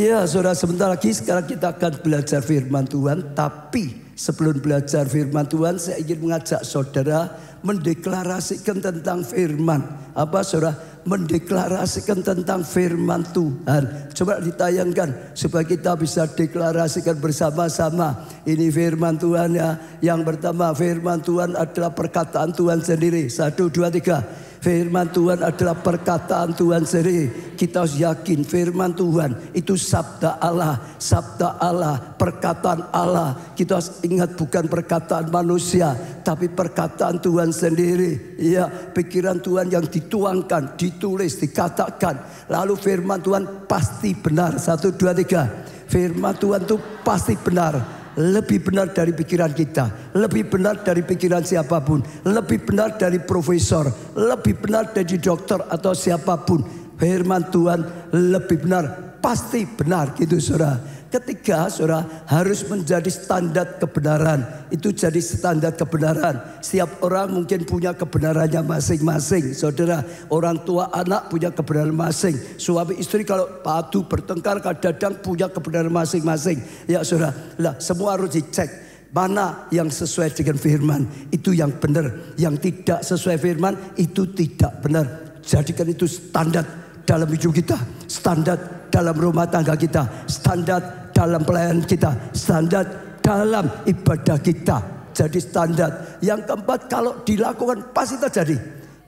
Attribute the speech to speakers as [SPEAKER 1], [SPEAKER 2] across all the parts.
[SPEAKER 1] Ya saudara, sebentar lagi sekarang kita akan belajar firman Tuhan. Tapi sebelum belajar firman Tuhan, saya ingin mengajak saudara mendeklarasikan tentang firman. Apa saudara? Mendeklarasikan tentang firman Tuhan. Coba ditayangkan supaya kita bisa deklarasikan bersama-sama. Ini firman Tuhan ya. Yang pertama, firman Tuhan adalah perkataan Tuhan sendiri. 1, 2, 3. Firman Tuhan adalah perkataan Tuhan sendiri. Kita harus yakin firman Tuhan itu sabda Allah, perkataan Allah. Kita harus ingat bukan perkataan manusia, tapi perkataan Tuhan sendiri. Ya, pikiran Tuhan yang dituangkan, ditulis, dikatakan. Lalu firman Tuhan pasti benar. 1, 2, 3. Firman Tuhan itu pasti benar. Lebih benar dari pikiran kita, lebih benar dari pikiran siapapun, lebih benar dari profesor, lebih benar dari dokter atau siapapun. Firman Tuhan lebih benar, pasti benar gitu saudara. Ketiga, saudara, harus menjadi standar kebenaran. Itu jadi standar kebenaran. Setiap orang mungkin punya kebenarannya masing-masing. Saudara, orang tua anak punya kebenaran masing. Suami istri kalau padu bertengkar kadang-kadang punya kebenaran masing-masing. Ya saudara, lah semua harus dicek. Mana yang sesuai dengan firman, itu yang benar. Yang tidak sesuai firman, itu tidak benar. Jadikan itu standar dalam hidup kita, standar dalam rumah tangga kita, standar dalam pelayanan kita, standar dalam ibadah kita. Jadi standar. Yang keempat, kalau dilakukan pasti terjadi.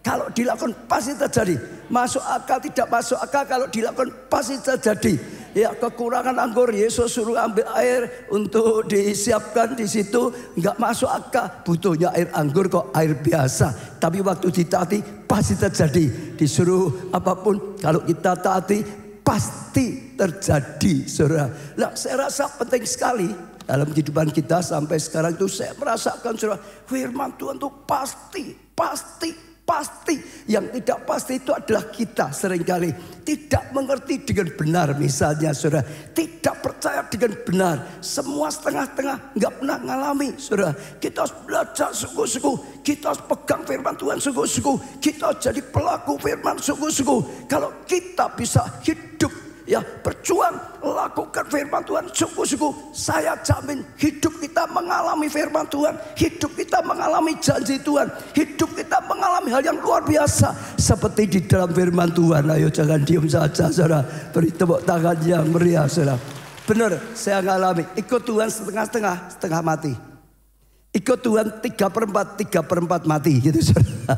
[SPEAKER 1] Kalau dilakukan pasti terjadi. Masuk akal, tidak masuk akal, kalau dilakukan pasti terjadi. Ya, kekurangan anggur, Yesus suruh ambil air untuk disiapkan di situ, nggak masuk akal. Butuhnya air anggur kok air biasa. Tapi waktu ditaati pasti terjadi. Disuruh apapun, kalau kita taati pasti terjadi, saudara. Nah, saya rasa penting sekali dalam kehidupan kita sampai sekarang itu saya merasakan, saudara, firman Tuhan itu pasti. Yang tidak pasti itu adalah kita seringkali tidak mengerti dengan benar. Misalnya saudara, tidak percaya dengan benar, semua setengah-setengah, nggak pernah ngalami. Saudara, kita harus belajar sungguh-sungguh, kita harus pegang firman Tuhan sungguh-sungguh, kita harus jadi pelaku firman sungguh-sungguh. Kalau kita bisa hidup, ya, berjuang lakukan firman Tuhan sungguh-sungguh, saya jamin hidup kita mengalami firman Tuhan, hidup kita mengalami janji Tuhan, hidup kita mengalami hal yang luar biasa seperti di dalam firman Tuhan. Ayo jangan diam saja saudara, beri tepuk tangan yang meriah saudara. Benar, saya mengalami ikut Tuhan setengah-setengah, setengah mati. Ikut Tuhan 3/4 mati gitu saudara.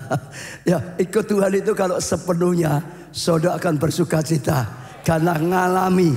[SPEAKER 1] Ya, ikut Tuhan itu kalau sepenuhnya saudara akan bersuka cita. Karena ngalami,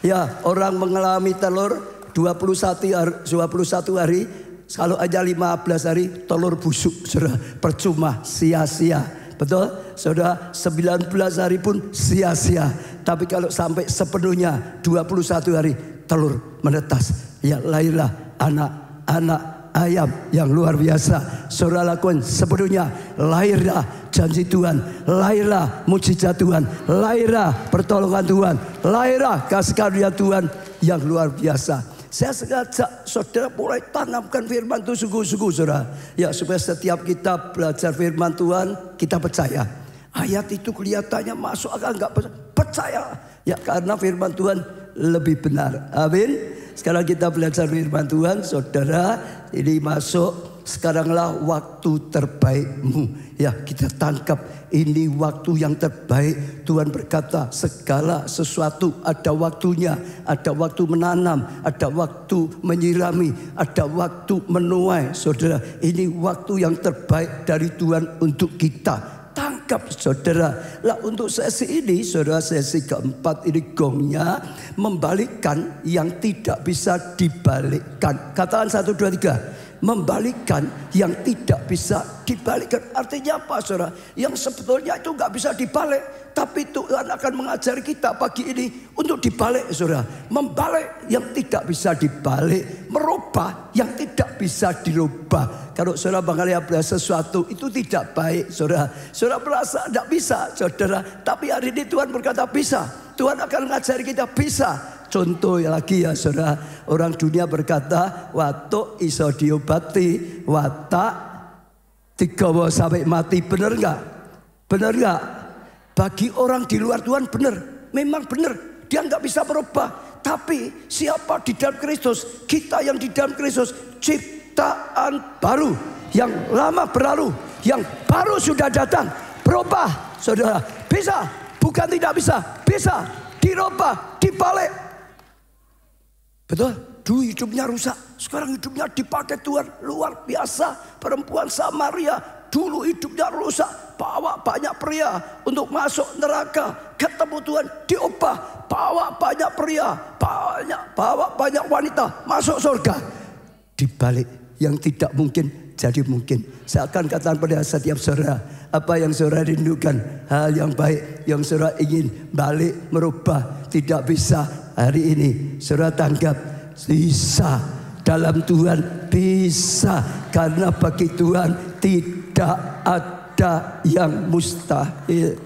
[SPEAKER 1] ya, orang mengalami telur 21 hari, kalau aja 15 hari telur busuk, saudara, percuma, sia-sia. Betul? Saudara, 19 hari pun sia-sia. Tapi kalau sampai sepenuhnya 21 hari telur menetas, ya lahirlah anak-anak ayam yang luar biasa. Saudara lakukan sepenuhnya, lahirlah janji Tuhan, lahirlah mujizat Tuhan, lahirlah pertolongan Tuhan, lahirlah kasih karunia Tuhan yang luar biasa. Saya sengaja saudara mulai tanamkan firman itu sungguh-sungguh saudara. Ya, supaya setiap kita belajar firman Tuhan kita percaya. Ayat itu kelihatannya masuk akal, enggak percaya. Ya, karena firman Tuhan lebih benar. Amin. Sekarang kita belajar firman Tuhan, saudara. Ini masuk, sekaranglah waktu terbaikmu. Ya, kita tangkap ini waktu yang terbaik. Tuhan berkata segala sesuatu ada waktunya. Ada waktu menanam, ada waktu menyirami, ada waktu menuai. Saudara, ini waktu yang terbaik dari Tuhan untuk kita. Tangkap saudara. Lah, untuk sesi ini saudara, sesi keempat ini gongnya membalikkan yang tidak bisa dibalikkan. Katakan 1, 2, 3. Membalikkan yang tidak bisa dibalikkan. Artinya apa saudara? Yang sebetulnya itu nggak bisa dibalik, tapi Tuhan akan mengajari kita pagi ini untuk dibalik saudara. Membalik yang tidak bisa dibalik, merubah yang tidak bisa dirubah. Kalau saudara mengalami sesuatu itu tidak baik saudara, saudara merasa tidak bisa saudara, tapi hari ini Tuhan berkata bisa. Tuhan akan mengajari kita bisa. Contoh lagi ya saudara, orang dunia berkata watuk iso diobati, watak digawa sampai mati. Benar nggak? Benar nggak? Bagi orang di luar Tuhan benar, memang benar. dia nggak bisa berubah. Tapi siapa di dalam Kristus? Kita yang di dalam Kristus ciptaan baru. Yang lama berlalu, yang baru sudah datang. Berubah, saudara. Bisa, bukan tidak bisa. Bisa dirubah, dibalik. Betul? Dulu hidupnya rusak, sekarang hidupnya dipakai Tuhan. Luar biasa. Perempuan Samaria dulu hidupnya rusak, bawa banyak pria untuk masuk neraka. Ketemu Tuhan, diubah. Bawa banyak pria, bawa banyak wanita masuk surga. Dibalik, yang tidak mungkin jadi mungkin. Saya akan katakan pada setiap saudara, apa yang saudara rindukan, hal yang baik yang saudara ingin balik merubah, tidak bisa hari ini. Saudara tangkap, bisa dalam Tuhan, bisa. Karena bagi Tuhan tidak ada yang mustahil.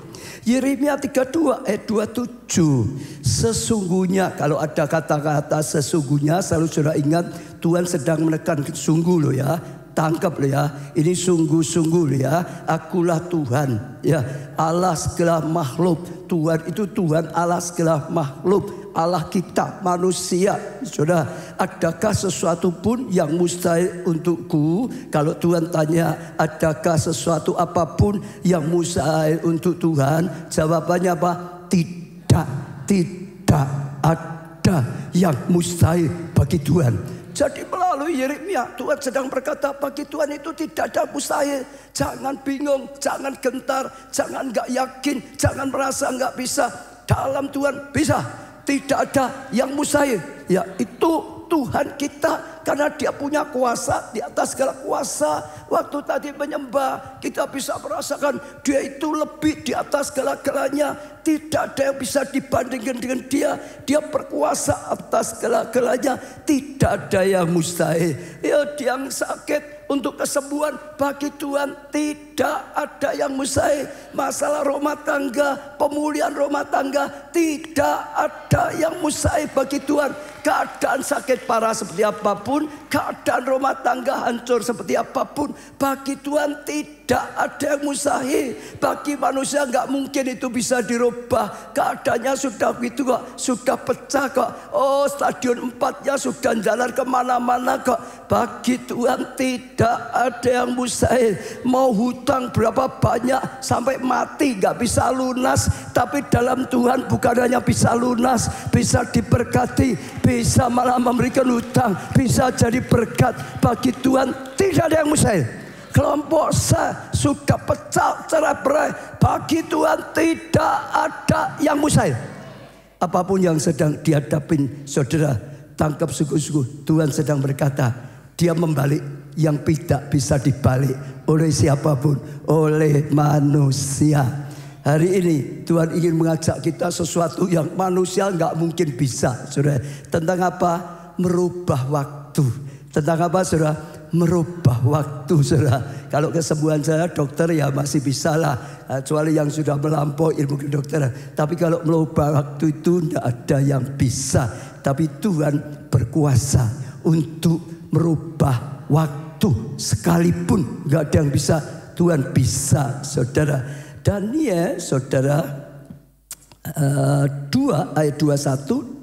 [SPEAKER 1] Yeremia 32 ayat 27. Sesungguhnya, kalau ada kata-kata sesungguhnya, selalu saudara ingat Tuhan sedang menekan sungguh loh ya. Tangkap loh ya, ini sungguh-sungguh loh ya. Akulah Tuhan ya, Allah segala makhluk. Tuhan itu Tuhan Allah segala makhluk, Allah kita manusia. Saudara, adakah sesuatu pun yang mustahil untukku? Kalau Tuhan tanya, adakah sesuatu apapun yang mustahil untuk Tuhan? Jawabannya apa? Tidak, tidak ada yang mustahil bagi Tuhan. Jadi melalui Yeremia, Tuhan sedang berkata, bagi Tuhan itu tidak ada mustahil. Jangan bingung, jangan gentar, jangan gak yakin, jangan merasa gak bisa. Dalam Tuhan bisa, tidak ada yang mustahil. Ya itu Tuhan kita, karena dia punya kuasa di atas segala kuasa. Waktu tadi menyembah, kita bisa merasakan dia itu lebih di atas segala-galanya. Tidak ada yang bisa dibandingkan dengan dia. Dia berkuasa atas segala-galanya. Tidak ada yang mustahil. Ya, dia yang sakit untuk kesembuhan, bagi Tuhan tidak ada yang mustahil. Masalah rumah tangga, pemulihan rumah tangga, tidak ada yang mustahil bagi Tuhan. Keadaan sakit parah seperti apapun, keadaan rumah tangga hancur seperti apapun, bagi Tuhan tidak ada yang mustahil. Bagi manusia nggak mungkin itu bisa dirubah. Keadaannya sudah begitu kok, sudah pecah kok. Oh, stadion 4-nya sudah jalan kemana-mana kok. Bagi Tuhan tidak ada yang mustahil. Mau hutang berapa banyak sampai mati nggak bisa lunas, tapi dalam Tuhan bukan hanya bisa lunas, bisa diberkati, bisa malah memberikan hutang, bisa jadi berkat. Bagi Tuhan tidak ada yang mustahil. Kelompok saya sudah pecah cerai-berai, bagi Tuhan tidak ada yang mustahil. Apapun yang sedang dihadapin saudara, tangkap sungguh-sungguh. Tuhan sedang berkata, dia membalik yang tidak bisa dibalik oleh siapapun, oleh manusia. Hari ini Tuhan ingin mengajak kita sesuatu yang manusia nggak mungkin bisa, saudara. Tentang apa? Merubah waktu. Tentang apa, saudara? Merubah waktu, saudara. Kalau kesembuhan saya dokter ya masih bisa lah, kecuali yang sudah melampaui ilmu kedokteran. Tapi kalau merubah waktu itu tidak ada yang bisa. Tapi Tuhan berkuasa untuk merubah waktu, sekalipun nggak ada yang bisa, Tuhan bisa, saudara. Daniel, saudara, 2 ayat 21.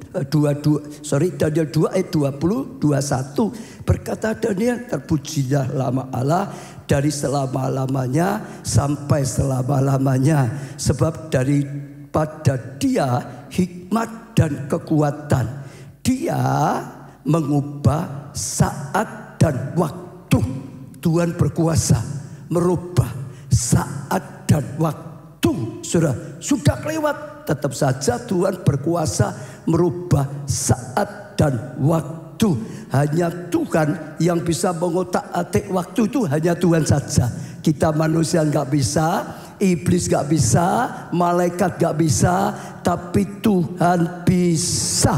[SPEAKER 1] Daniel 2 ayat 20, 21 berkata, Daniel, terpujilah nama Allah dari selama-lamanya sampai selama-lamanya, sebab daripada dia hikmat dan kekuatan. Dia mengubah saat dan waktu. Tuhan berkuasa merubah saat dan waktu. Sudah kelewat, tetap saja Tuhan berkuasa merubah saat dan waktu. Hanya Tuhan yang bisa mengotak-atik waktu, itu hanya Tuhan saja. Kita manusia nggak bisa, iblis nggak bisa, malaikat nggak bisa, tapi Tuhan bisa.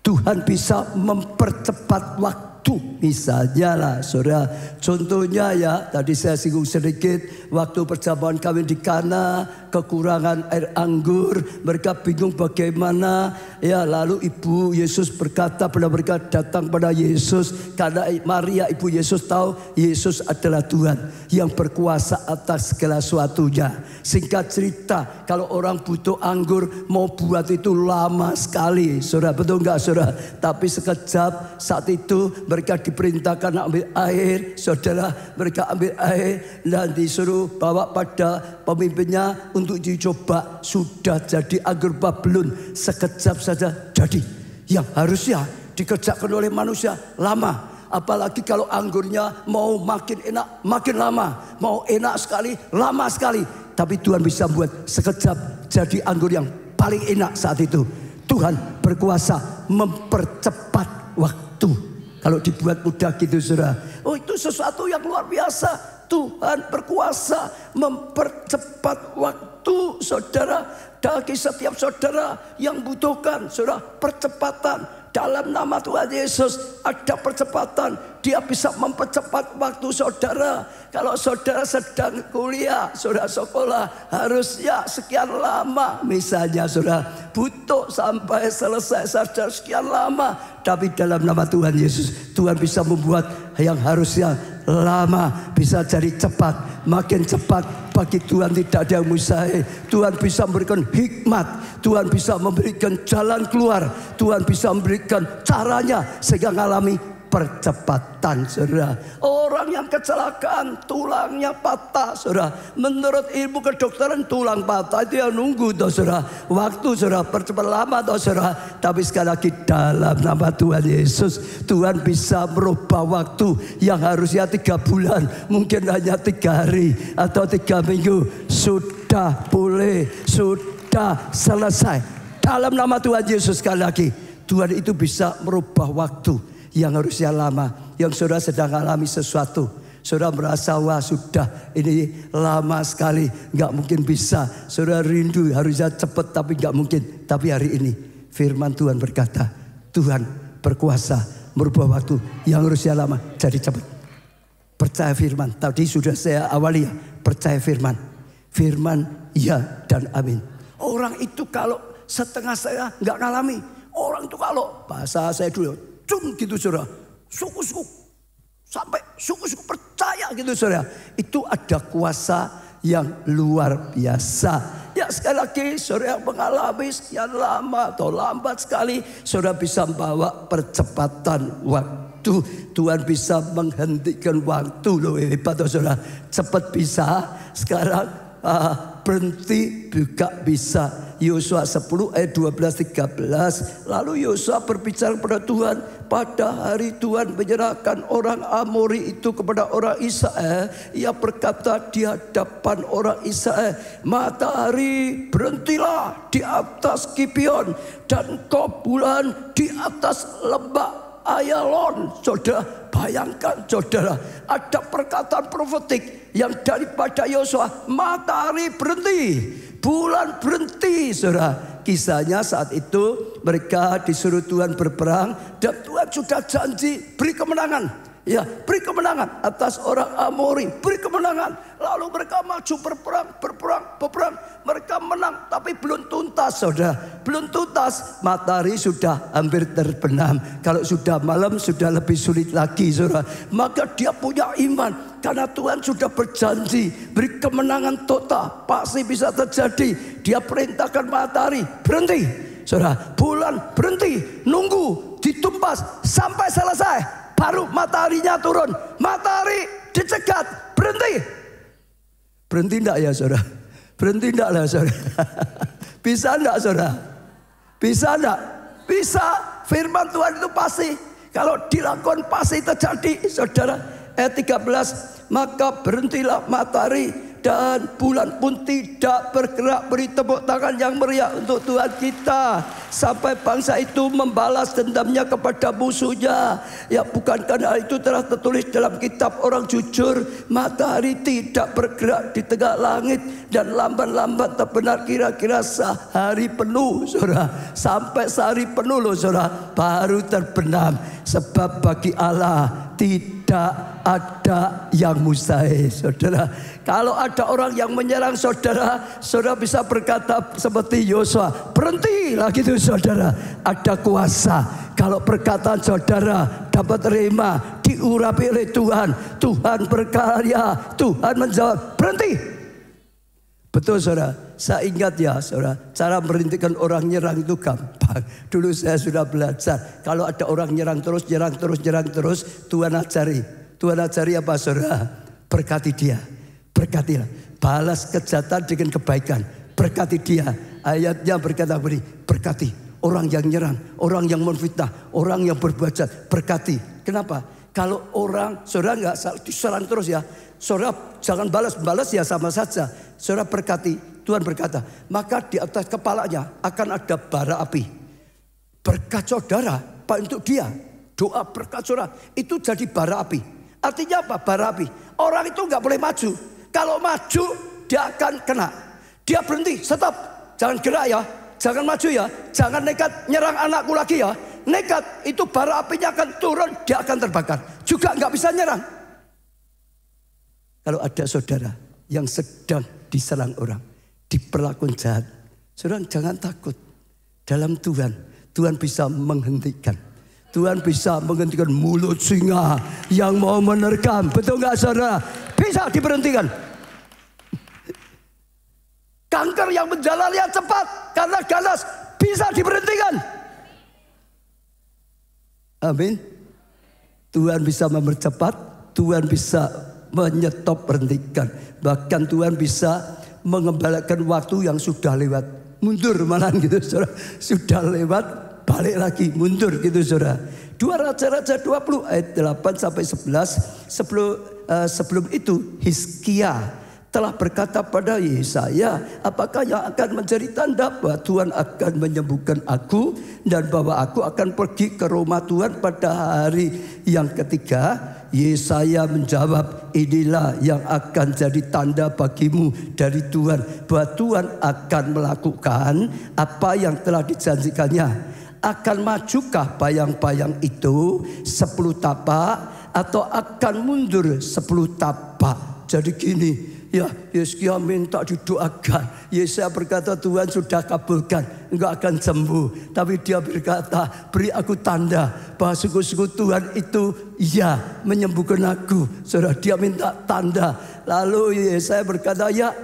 [SPEAKER 1] Tuhan bisa mempercepat waktu. Misalnya lah saudara, contohnya ya tadi saya singgung sedikit, waktu perjamuan kami di Kana kekurangan air anggur, mereka bingung bagaimana ya, lalu ibu Yesus berkata pada mereka, datang pada Yesus, karena Maria ibu Yesus tahu Yesus adalah Tuhan yang berkuasa atas segala sesuatunya. Singkat cerita, kalau orang butuh anggur mau buat itu lama sekali, saudara, betul nggak saudara? Tapi sekejap saat itu mereka diperintahkan ambil air, saudara, mereka ambil air dan disuruh bawa pada pemimpinnya untuk dicoba. Sudah jadi anggur Babelon, sekejap saja jadi. Yang harusnya dikerjakan oleh manusia lama. Apalagi kalau anggurnya mau makin enak, makin lama. Mau enak sekali, lama sekali. Tapi Tuhan bisa buat sekejap jadi anggur yang paling enak saat itu. Tuhan berkuasa mempercepat waktu. Kalau dibuat mudah gitu saudara, oh itu sesuatu yang luar biasa. Tuhan berkuasa mempercepat waktu saudara. Bagi setiap saudara yang butuhkan saudara percepatan. Dalam nama Tuhan Yesus ada percepatan. Dia bisa mempercepat waktu saudara. Kalau saudara sedang kuliah, saudara sekolah harusnya sekian lama. Misalnya saudara butuh sampai selesai saudara sekian lama. Tapi dalam nama Tuhan Yesus, Tuhan bisa membuat yang harusnya lama bisa jadi cepat. Makin cepat bagi Tuhan tidak ada yang mustahil. Tuhan bisa memberikan hikmat, Tuhan bisa memberikan jalan keluar, Tuhan bisa memberikan caranya sehingga mengalami percepatan saudara. Orang yang kecelakaan tulangnya patah saudara, menurut ilmu kedokteran tulang patah itu yang nunggu toh saudara, waktu saudara percepat lama toh saudara. Tapi sekali lagi dalam nama Tuhan Yesus, Tuhan bisa merubah waktu yang harusnya 3 bulan mungkin hanya 3 hari atau 3 minggu. Sudah boleh, sudah selesai dalam nama Tuhan Yesus. Sekali lagi Tuhan itu bisa merubah waktu yang harusnya lama. Yang saudara sedang alami sesuatu, saudara merasa wah sudah ini lama sekali, nggak mungkin bisa. Saudara rindu harusnya cepat tapi nggak mungkin. Tapi hari ini firman Tuhan berkata, Tuhan berkuasa merubah waktu yang harusnya lama jadi cepat. Percaya firman. Tadi sudah saya awali ya, percaya firman. Firman ya dan amin. Orang itu kalau setengah saya nggak ngalami. Orang itu kalau bahasa saya dulu gitu saudara, suku-suku sampai suku-suku percaya gitu saudara. Itu ada kuasa yang luar biasa. Ya sekali lagi saudara yang mengalami sekian lama atau lambat sekali, saudara bisa membawa percepatan waktu. Tuhan bisa menghentikan waktu loh, hebat saudara. Cepat bisa, sekarang berhenti juga bisa. Yosua 10 ayat 12-13. Lalu Yosua berbicara kepada Tuhan, pada hari Tuhan menyerahkan orang Amori itu kepada orang Israel. Ia berkata di hadapan orang Israel, matahari berhentilah di atas Gibeon dan kau bulan di atas lembah Ayalon. Saudara bayangkan saudara, ada perkataan profetik yang daripada Yosua, matahari berhenti, bulan berhenti saudara. Kisahnya saat itu mereka disuruh Tuhan berperang dan Tuhan sudah janji beri kemenangan. Ya, beri kemenangan atas orang Amori, beri kemenangan. Lalu mereka maju berperang. Mereka menang, tapi belum tuntas saudara. Belum tuntas, matahari sudah hampir terbenam. Kalau sudah malam sudah lebih sulit lagi saudara. Maka dia punya iman, karena Tuhan sudah berjanji beri kemenangan total. Pasti bisa terjadi. Dia perintahkan matahari berhenti saudara, bulan berhenti, nunggu ditumpas sampai selesai. Baru mataharinya turun, matahari dicegat, berhenti. Berhenti enggak ya saudara? Berhenti enggak lah saudara? Bisa enggak saudara? Bisa enggak? Bisa. Firman Tuhan itu pasti. Kalau dilakukan pasti terjadi saudara. Ayat 13, maka berhentilah matahari dan bulan pun tidak bergerak. Beri tepuk tangan yang meriah untuk Tuhan kita. Sampai bangsa itu membalas dendamnya kepada musuhnya. Ya, bukankah hal itu telah tertulis dalam kitab orang jujur? Matahari tidak bergerak di tengah langit dan lamban-lamban terbenar kira-kira sehari penuh, saudara. Sampai sehari penuh loh, saudara, baru terbenam. Sebab bagi Allah tidak ada yang mustahil, saudara. Kalau ada orang yang menyerang saudara, saudara bisa berkata seperti Yosua, berhentilah gitu, saudara. Ada kuasa. Kalau perkataan saudara dapat terima, diurapi oleh Tuhan, Tuhan berkarya, Tuhan menjawab, berhenti. Betul, saudara. Saya ingat ya, saudara, cara merintihkan orang nyerang itu gampang. Dulu saya sudah belajar. Kalau ada orang nyerang terus, Tuhan ajari. Tuhan ajari apa, saudara? Berkati dia. Berkatilah. Balas kejahatan dengan kebaikan. Berkati dia. Ayatnya berkata begini, berkati orang yang nyerang, orang yang menfitnah, orang yang berbuat jahat. Berkati. Kenapa? Kalau orang, saudara nggak diserang terus ya, saudara jangan balas ya sama saja. Saudara berkati, Tuhan berkata, maka di atas kepalanya akan ada bara api. Berkat saudara, Pak, untuk dia, doa berkat saudara, itu jadi bara api. Artinya apa bara api? Orang itu nggak boleh maju. Kalau maju, dia akan kena. Dia berhenti, stop, jangan gerak ya, jangan maju ya, jangan nekat nyerang anakku lagi ya. Nekat, itu bara apinya akan turun, dia akan terbakar. Juga nggak bisa nyerang. Kalau ada saudara yang sedang diserang orang, diperlakukan jahat, saudara jangan takut. Dalam Tuhan, Tuhan bisa menghentikan. Tuhan bisa menghentikan mulut singa yang mau menerkam. Betul nggak, saudara? Bisa diberhentikan. Kanker yang menjalannya cepat karena ganas bisa diberhentikan. Amin. Tuhan bisa mempercepat, Tuhan bisa menyetop, berhentikan. Bahkan Tuhan bisa mengembalikan waktu yang sudah lewat, mundur malahan gitu, saudara. Sudah lewat, balik lagi, mundur gitu, saudara. 2 Raja-Raja 20 ayat 8 sampai 11. Sebelum itu Hizkia telah berkata pada Yesaya, apakah yang akan menjadi tanda bahwa Tuhan akan menyembuhkan aku dan bahwa aku akan pergi ke rumah Tuhan pada hari yang ketiga? Yesaya menjawab, inilah yang akan jadi tanda bagimu dari Tuhan, bahwa Tuhan akan melakukan apa yang telah dijanjikannya. Akan majukah bayang-bayang itu 10 tapak atau akan mundur 10 tapak? Jadi gini, ya, Hizkia minta didoakan. Yesaya berkata Tuhan sudah kabulkan, enggak akan sembuh. Tapi dia berkata, beri aku tanda bahwa sungguh-sungguh Tuhan itu ya menyembuhkan aku. Saudara, dia minta tanda. Lalu Yesaya berkata, ya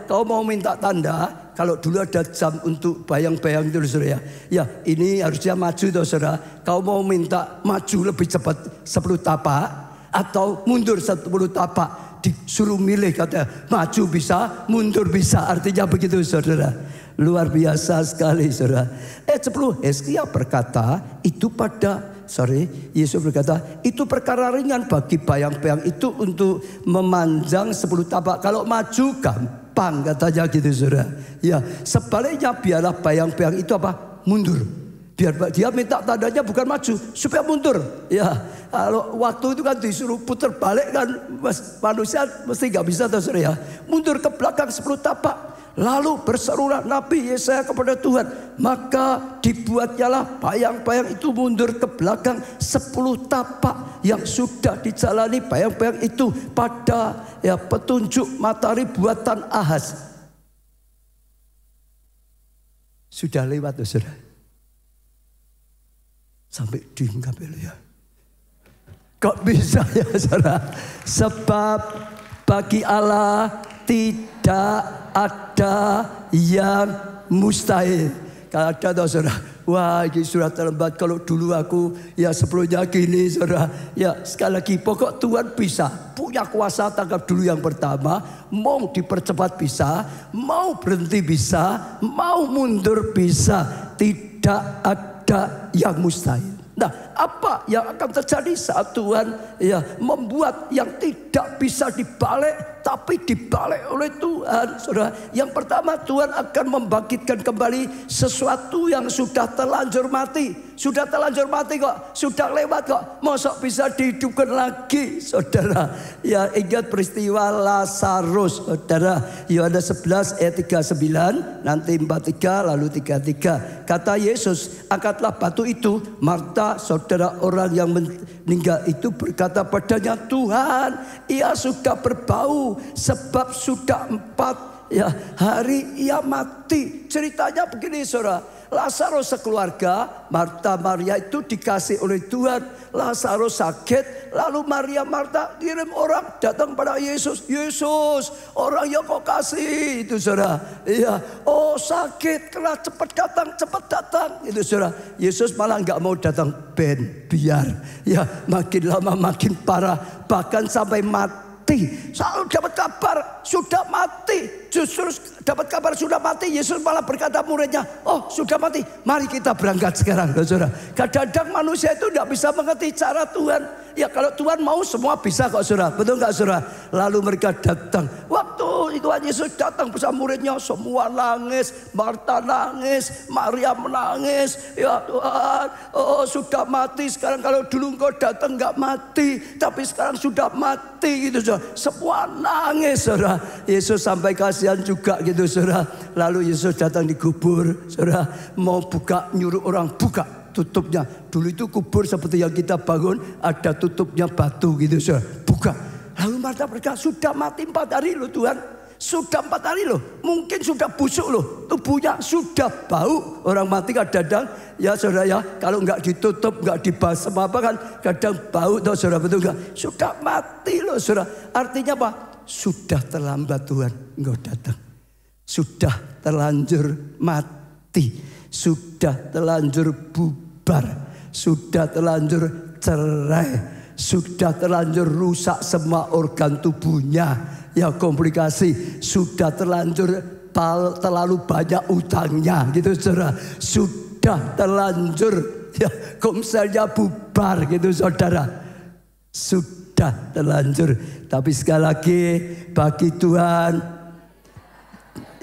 [SPEAKER 1] kau mau minta tanda? Kalau dulu ada jam untuk bayang-bayang itu, saudara, ya ini harusnya maju tuh, saudara. Kau mau minta maju lebih cepat 10 tapak atau mundur 10 tapak? Disuruh milih, katanya maju bisa, mundur bisa. Artinya begitu, saudara. Luar biasa sekali, saudara. 10 Hizkia berkata, Yesus berkata, itu perkara ringan bagi bayang-bayang itu untuk memanjang 10 tapak. Kalau maju gampang, katanya gitu, saudara. Ya, sebaliknya biarlah bayang-bayang itu apa? Mundur. Biar dia minta tandanya bukan maju, supaya mundur. Ya, kalau waktu itu kan disuruh putar balik kan, manusia mesti nggak bisa, saudara, ya. Mundur ke belakang 10 tapak. Lalu berserulah Nabi Yesaya kepada Tuhan, maka dibuatnyalah bayang-bayang itu mundur ke belakang 10 tapak yang sudah dijalani bayang-bayang itu pada petunjuk matahari buatan Ahaz. Sudah lewat, saudara. Sampai diingat ya. Kok bisa ya, saudara? Sebab bagi Allah tidak ada yang mustahil. Kalau ada toh, saudara, wah ini surat terlambat. Kalau dulu aku ya sebelumnya gini, saudara. Ya sekali lagi, pokok Tuhan bisa, punya kuasa. Tanggap dulu yang pertama, mau dipercepat bisa, mau berhenti bisa, mau mundur bisa. Tidak ada yang mustahil. Nah, apa yang akan terjadi saat Tuhan membuat yang tidak bisa dibalik tapi dibalik oleh Tuhan, saudara? Yang pertama, Tuhan akan membangkitkan kembali sesuatu yang sudah terlanjur mati. Sudah terlanjur mati kok, sudah lewat kok, masa bisa dihidupkan lagi, saudara? Ya, ingat peristiwa Lazarus, saudara. Yohanes 11 ayat 39, nanti 43 lalu 33. Kata Yesus, angkatlah batu itu. Marta, saudara orang yang meninggal itu, berkata padanya, Tuhan, ia sudah berbau sebab sudah 4 hari ia mati. Ceritanya begini, saudara. Lazarus sekeluarga, Marta, Maria itu dikasih oleh Tuhan. Lazarus sakit, lalu Maria, Marta kirim orang datang pada Yesus. Yesus, orang yang kau kasih itu, saudara. Iya, oh sakit, keras, cepat datang, itu, saudara. Yesus malah nggak mau datang, biar, ya makin lama makin parah, bahkan sampai mati. Selalu dapat kabar sudah mati. Justru dapat kabar sudah mati, Yesus malah berkata muridnya, oh sudah mati, mari kita berangkat sekarang, saudara. Kadang-kadang manusia itu tidak bisa mengerti cara Tuhan. Ya kalau Tuhan mau semua bisa kok, saudara. Betul nggak, saudara? Lalu mereka datang. Waktu Tuhan Yesus datang bersama muridnya, semua nangis. Marta nangis, Maria menangis. Ya Tuhan, oh sudah mati. Sekarang kalau dulu engkau datang nggak mati, tapi sekarang sudah mati gitu, saudara. Semua nangis, saudara. Yesus sampai kasihan juga gitu, saudara. Lalu Yesus datang di kubur, saudara. Mau buka, nyuruh orang buka tutupnya. Dulu itu kubur seperti yang kita bangun, ada tutupnya batu gitu, saudara. Buka. Lalu Marta berkata, sudah mati 4 hari loh Tuhan. Sudah 4 hari loh. Mungkin sudah busuk loh. Tubuhnya sudah bau. Orang mati kadang-kadang, ya saudara ya, kalau nggak ditutup, nggak dibasem apa kan, kadang bau tuh, saudara. Betul nggak? Sudah mati loh, saudara. Artinya apa? Sudah terlambat Tuhan, engkau datang. Sudah terlanjur mati. Sudah terlanjur bubar. Sudah terlanjur cerai. Sudah terlanjur rusak semua organ tubuhnya. Ya komplikasi. Sudah terlanjur terlalu banyak utangnya gitu, saudara. Sudah terlanjur ya komselnya bubar gitu, saudara. Sudah terlanjur. Tapi sekali lagi bagi Tuhan,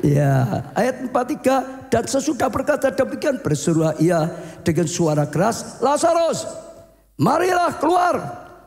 [SPEAKER 1] ya, ayat 43, dan sesudah berkata demikian berserulah ia dengan suara keras, Lazarus, marilah keluar.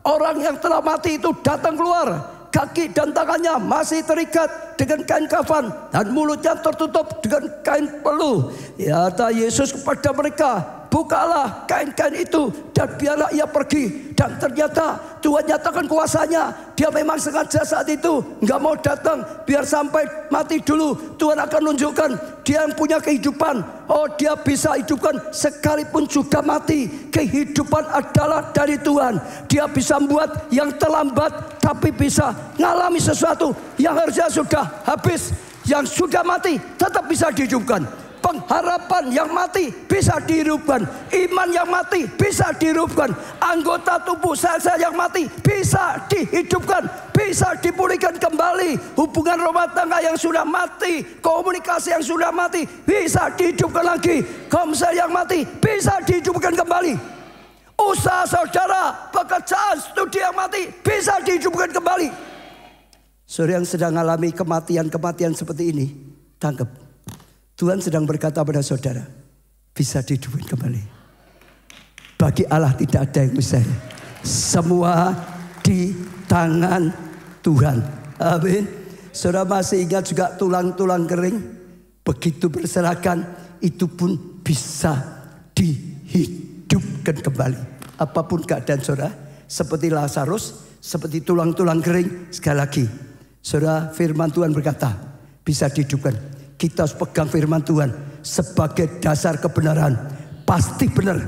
[SPEAKER 1] Orang yang telah mati itu datang keluar. Kaki dan tangannya masih terikat dengan kain kafan dan mulutnya tertutup dengan kain peluh. Ya, kata Yesus kepada mereka, bukalah kain-kain itu dan biarlah ia pergi. Dan ternyata Tuhan nyatakan kuasanya. Dia memang sengaja saat itu nggak mau datang biar sampai mati dulu. Tuhan akan nunjukkan dia yang punya kehidupan. Oh, dia bisa hidupkan sekalipun sudah mati. Kehidupan adalah dari Tuhan. Dia bisa membuat yang terlambat tapi bisa ngalami sesuatu yang harusnya sudah habis. Yang sudah mati tetap bisa dihidupkan. Pengharapan yang mati bisa dihidupkan. Iman yang mati bisa dihidupkan. Anggota tubuh sel-sel yang mati bisa dihidupkan. Bisa dipulihkan kembali. Hubungan rumah tangga yang sudah mati, komunikasi yang sudah mati bisa dihidupkan lagi. Komsel yang mati bisa dihidupkan kembali. Usaha saudara, pekerjaan, studi yang mati bisa dihidupkan kembali. Saudara yang sedang mengalami kematian-kematian seperti ini, tangkap. Tuhan sedang berkata pada saudara, bisa dihidupkan kembali. Bagi Allah tidak ada yang mustahil. Semua di tangan Tuhan. Amin. Saudara masih ingat juga tulang-tulang kering? Begitu berserakan, itu pun bisa dihidupkan kembali. Apapun keadaan saudara, seperti Lazarus, seperti tulang-tulang kering. Sekali lagi, saudara, firman Tuhan berkata, bisa dihidupkan. Kita harus pegang firman Tuhan sebagai dasar kebenaran. Pasti benar,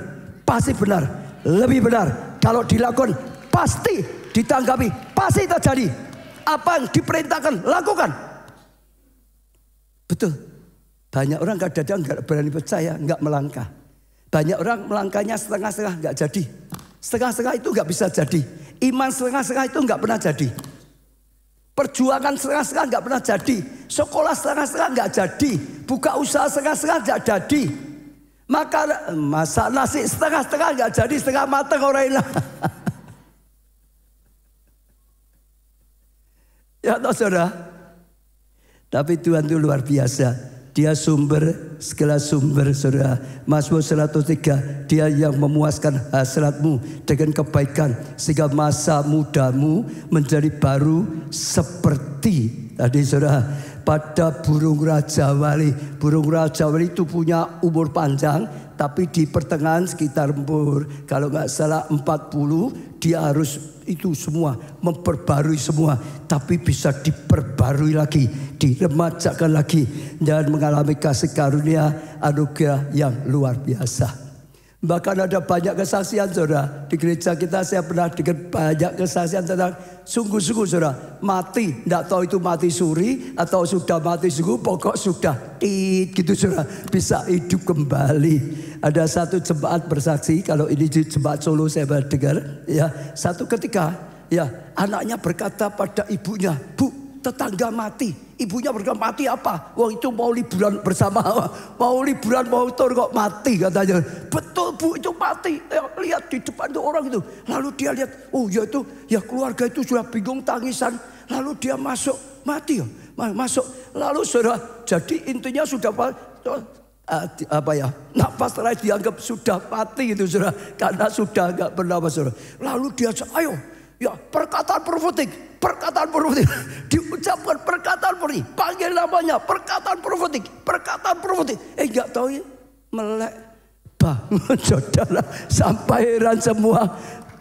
[SPEAKER 1] pasti benar, lebih benar. Kalau dilakukan pasti ditanggapi, pasti terjadi. Apa yang diperintahkan lakukan. Betul. Banyak orang kadang-kadang nggak berani percaya, nggak melangkah. Banyak orang melangkahnya setengah-setengah, nggak jadi. Setengah-setengah itu nggak bisa jadi. Iman setengah-setengah itu nggak pernah jadi. Perjuangan setengah-setengah nggak pernah jadi. Sekolah setengah-setengah nggak jadi. Buka usaha setengah-setengah nggak jadi. Maka masak nasi setengah-setengah nggak jadi, setengah matang orang enak. Ya toh saudara. Tapi Tuhan itu luar biasa. Dia sumber, segala sumber saudara. Mazmur 103, dia yang memuaskan hasratmu dengan kebaikan. Sehingga masa mudamu menjadi baru seperti tadi saudara. Pada burung Raja Wali. Burung Raja Wali itu punya umur panjang. Tapi di pertengahan sekitar umur, kalau nggak salah 40, dia harus itu semua, memperbarui semua. Tapi bisa diperbarui lagi, diremajakan lagi. Dan mengalami kasih karunia anugerah yang luar biasa. Bahkan ada banyak kesaksian saudara. Di gereja kita saya pernah dengar banyak kesaksian tentang sungguh-sungguh saudara. Mati, tidak tahu itu mati suri atau sudah mati sungguh. Pokok sudah gitu saudara. Bisa hidup kembali. Ada satu jemaat bersaksi. Kalau ini di jemaat Solo saya pernah dengar. Ya, satu ketika ya anaknya berkata pada ibunya, Bu, tetangga mati. Ibunya berkata, mati apa? Wah itu mau liburan bersama, mau liburan mau tur kok mati katanya. Betul Bu, itu mati. Lihat di depan itu orang itu. Lalu dia lihat, oh ya itu, ya keluarga itu sudah bingung tangisan. Lalu dia masuk, mati ya, masuk. Lalu saudara, jadi intinya sudah apa ya, napas terakhir dianggap sudah mati itu saudara, karena sudah enggak bernafas saudara. Lalu dia, ayo, ya perkataan profetik. Perkataan profetik diucapkan, perkataan profetik, panggil namanya, perkataan profetik, perkataan profetik. Enggak tahu ya, melek bangun saudara, sampai heran semua.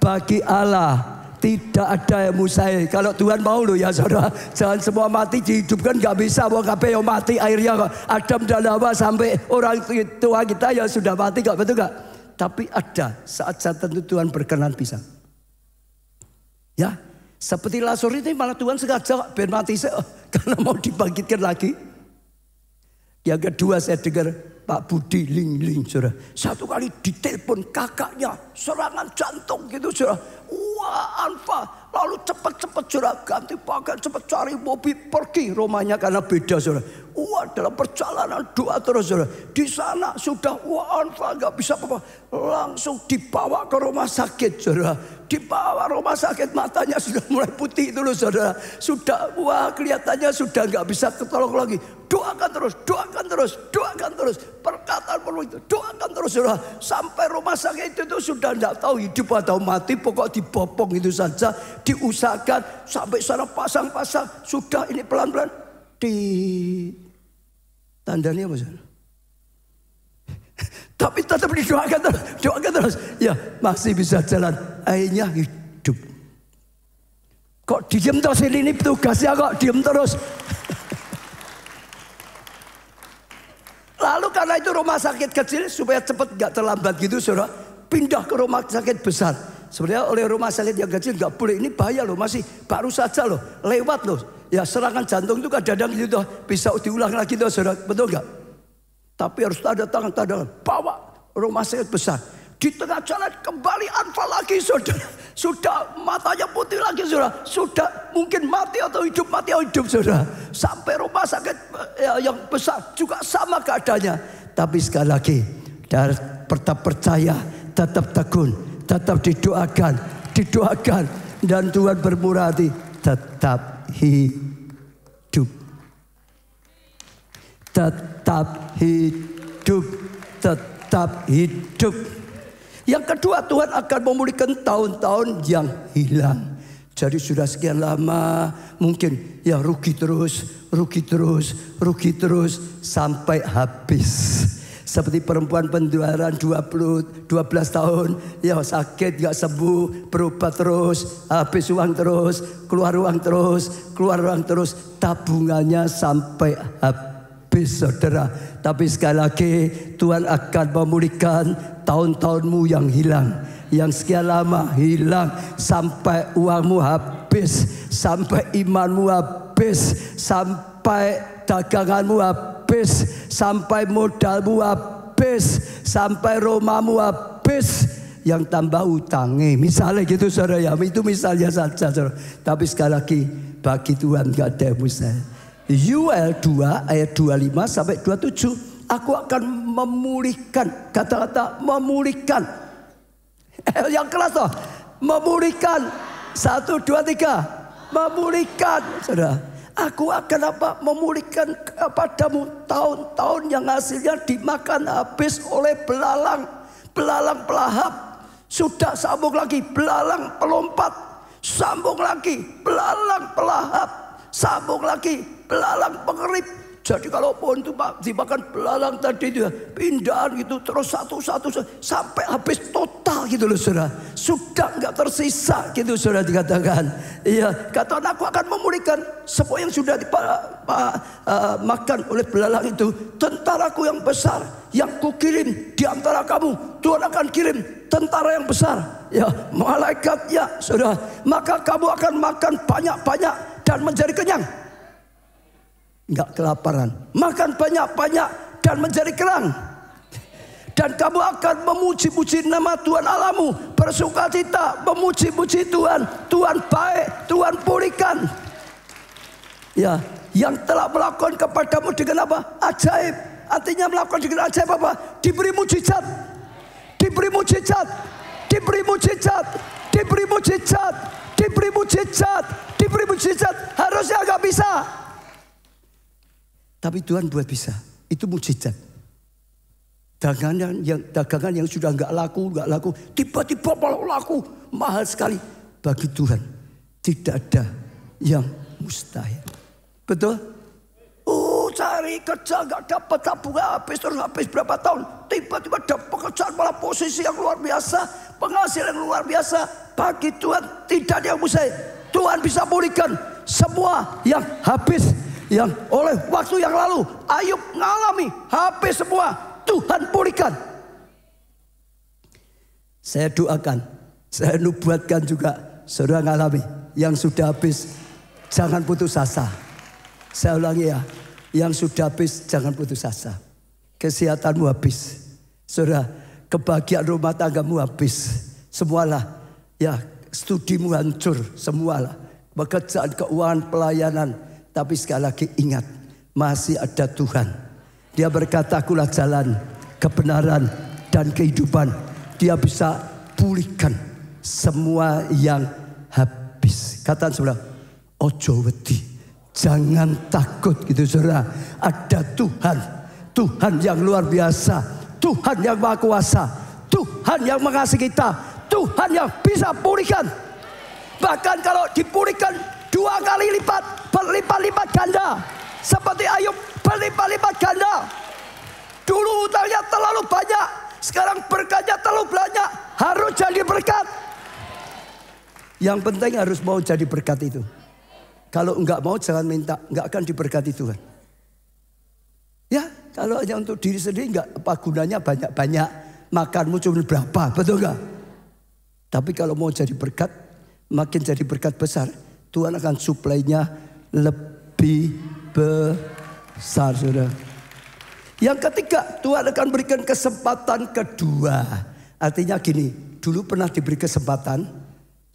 [SPEAKER 1] Bagi Allah tidak ada yang mustahil. Kalau Tuhan mau loh ya saudara, jangan semua mati dihidupkan, nggak bisa. Mau kabeh yang mati akhirnya Adam dan Hawa sampai orang tua kita yang sudah mati, nggak betul nggak? Tapi ada saat-saat tertentu Tuhan berkenan bisa. Ya. Seperti Lazarus ini malah Tuhan sengaja biar mati karena mau dibangkitkan lagi. Yang kedua saya dengar Pak Budi Ling saudara. Satu kali ditelepon kakaknya serangan jantung gitu saudara. Wah Alfa, lalu cepat-cepat saudara ganti pakaian, cepat cari mobil pergi rumahnya karena beda saudara. Wah dalam perjalanan doa terus saudara. Di sana sudah wah Alfa nggak bisa apa-apa, langsung dibawa ke rumah sakit saudara. Dibawa rumah sakit, matanya sudah mulai putih itu loh saudara. Sudah wah kelihatannya sudah nggak bisa ketolong lagi. Doakan terus, doakan terus, doakan terus. Perkataan perlu itu, doakan terus saudara. Sampai rumah sakit itu sudah nggak tahu hidup atau mati, pokok dibopong itu saja. Diusahakan sampai sana pasang-pasang. Sudah ini pelan-pelan di tandanya apa saudara? Tapi tetap didoakan terus, doakan terus. Ya masih bisa jalan, akhirnya hidup. Kok diem terus ini tugasnya kok diem terus. Lalu karena itu rumah sakit kecil supaya cepat gak terlambat gitu saudara, pindah ke rumah sakit besar. Sebenarnya oleh rumah sakit yang kecil gak boleh, ini bahaya loh, masih baru saja loh, lewat loh. Ya serangan jantung itu kadang-kadang gitu bisa diulang lagi tuh saudara, betul gak? Tapi harus tanda tangan, bawa rumah sakit besar. Di tengah jalan kembali Anfa lagi saudara. Sudah matanya putih lagi saudara. Sudah mungkin mati atau hidup saudara. Sampai rumah sakit yang besar juga sama keadaannya. Tapi sekali lagi, tetap percaya, tetap tekun, tetap didoakan. Dan Tuhan bermurah hati, tetap hidup. Tetap hidup. Yang kedua, Tuhan akan memulihkan tahun-tahun yang hilang. Jadi sudah sekian lama mungkin ya rugi terus sampai habis. Seperti perempuan penjualan 12 tahun ya sakit gak sembuh, berobat terus, habis uang terus, keluar uang terus, tabungannya sampai habis saudara. Tapi sekali lagi Tuhan akan memulihkan tahun-tahunmu yang hilang, yang sekian lama hilang, sampai uangmu habis, sampai imanmu habis, sampai daganganmu habis, sampai modalmu habis, sampai rumahmu habis, yang tambah utangnya misalnya gitu saudara ya, itu misalnya saja saudara. Tapi sekali lagi bagi Tuhan gak ada yang mustahil. Yoel 2 ayat 25 sampai 27, aku akan memulihkan. Kata-kata memulihkan. Yang keras toh. Memulihkan. 1, 2, 3. Memulihkan. Saudara, aku akan apa? Memulihkan kepadamu tahun-tahun yang hasilnya dimakan habis oleh belalang. Belalang pelahap. Sudah sambung lagi. Belalang pelompat. Sambung lagi. Belalang pelahap. Sambung lagi. Belalang pengerip. Jadi kalau pohon itu dimakan belalang tadi itu ya, pindahan gitu terus satu-satu sampai habis total gitu loh saudara. Sudah nggak tersisa gitu saudara dikatakan. Iya, kata aku akan memulihkan semua yang sudah makan oleh belalang itu. Tentaraku yang besar yang kukirim di antara kamu, Tuhan akan kirim tentara yang besar. Ya, malaikatnya saudara. Maka kamu akan makan banyak-banyak dan menjadi kenyang. Enggak kelaparan. Makan banyak-banyak dan menjadi kenyang. Dan kamu akan memuji-puji nama Tuhan Allahmu. Bersukacita memuji-puji Tuhan. Tuhan baik, Tuhan pulihkan. Ya, yang telah melakukan kepadamu dengan apa? Ajaib. Artinya melakukan dengan ajaib apa? Diberi mujizat. Diberi mujizat. Diberi mujizat. Diberi mujizat. Diberi mujizat. Diberi mujizat. Harusnya enggak bisa. Tapi Tuhan buat bisa. Itu mujizat. Dagangan yang sudah nggak laku, tiba-tiba malah laku, mahal sekali. Bagi Tuhan tidak ada yang mustahil. Betul? Oh, cari kerja nggak dapat, tabungan habis berapa tahun, tiba-tiba dapat pekerjaan malah posisi yang luar biasa, penghasilan yang luar biasa. Bagi Tuhan tidak ada yang mustahil. Tuhan bisa pulihkan semua yang habis. Yang oleh waktu yang lalu Ayub ngalami habis semua, Tuhan pulihkan. Saya doakan, saya nubuatkan juga saudara ngalami yang sudah habis, jangan putus asa. Saya ulangi ya, yang sudah habis jangan putus asa. Kesehatanmu habis, saudara, kebahagiaan rumah tanggamu habis, semualah. Ya, studimu hancur, semualah. Pekerjaan, keuangan, pelayanan. Tapi sekali lagi ingat, masih ada Tuhan. Dia berkata, akulah jalan, kebenaran, dan kehidupan. Dia bisa pulihkan semua yang habis. Kata saudara, ojo wedi, jangan takut gitu saudara. Ada Tuhan, Tuhan yang luar biasa, Tuhan yang maha kuasa, Tuhan yang mengasihi kita, Tuhan yang bisa pulihkan. Bahkan kalau dipulihkan 2 kali lipat, berlipat-lipat ganda. Seperti Ayub, berlipat-lipat ganda. Dulu utangnya terlalu banyak, sekarang berkatnya terlalu banyak. Harus jadi berkat. Yang penting harus mau jadi berkat itu. Kalau enggak mau jangan minta, enggak akan diberkati Tuhan. Ya, kalau hanya untuk diri sendiri enggak apa gunanya banyak-banyak. Makanmu cuma berapa, betul enggak? Tapi kalau mau jadi berkat, makin jadi berkat besar, Tuhan akan suplainya lebih besar, saudara. Yang ketiga, Tuhan akan berikan kesempatan kedua. Artinya gini, dulu pernah diberi kesempatan,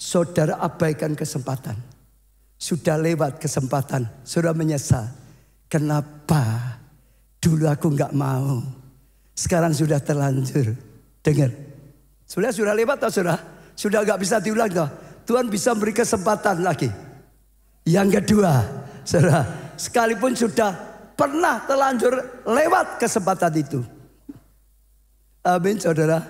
[SPEAKER 1] saudara abaikan kesempatan. Sudah lewat kesempatan, saudara menyesal. Kenapa dulu aku nggak mau? Sekarang sudah terlanjur. Dengar, sudah lewat atau sudah nggak bisa diulang toh? Tuhan bisa beri kesempatan lagi. Yang kedua, saudara, sekalipun sudah pernah terlanjur lewat kesempatan itu. Amin, saudara.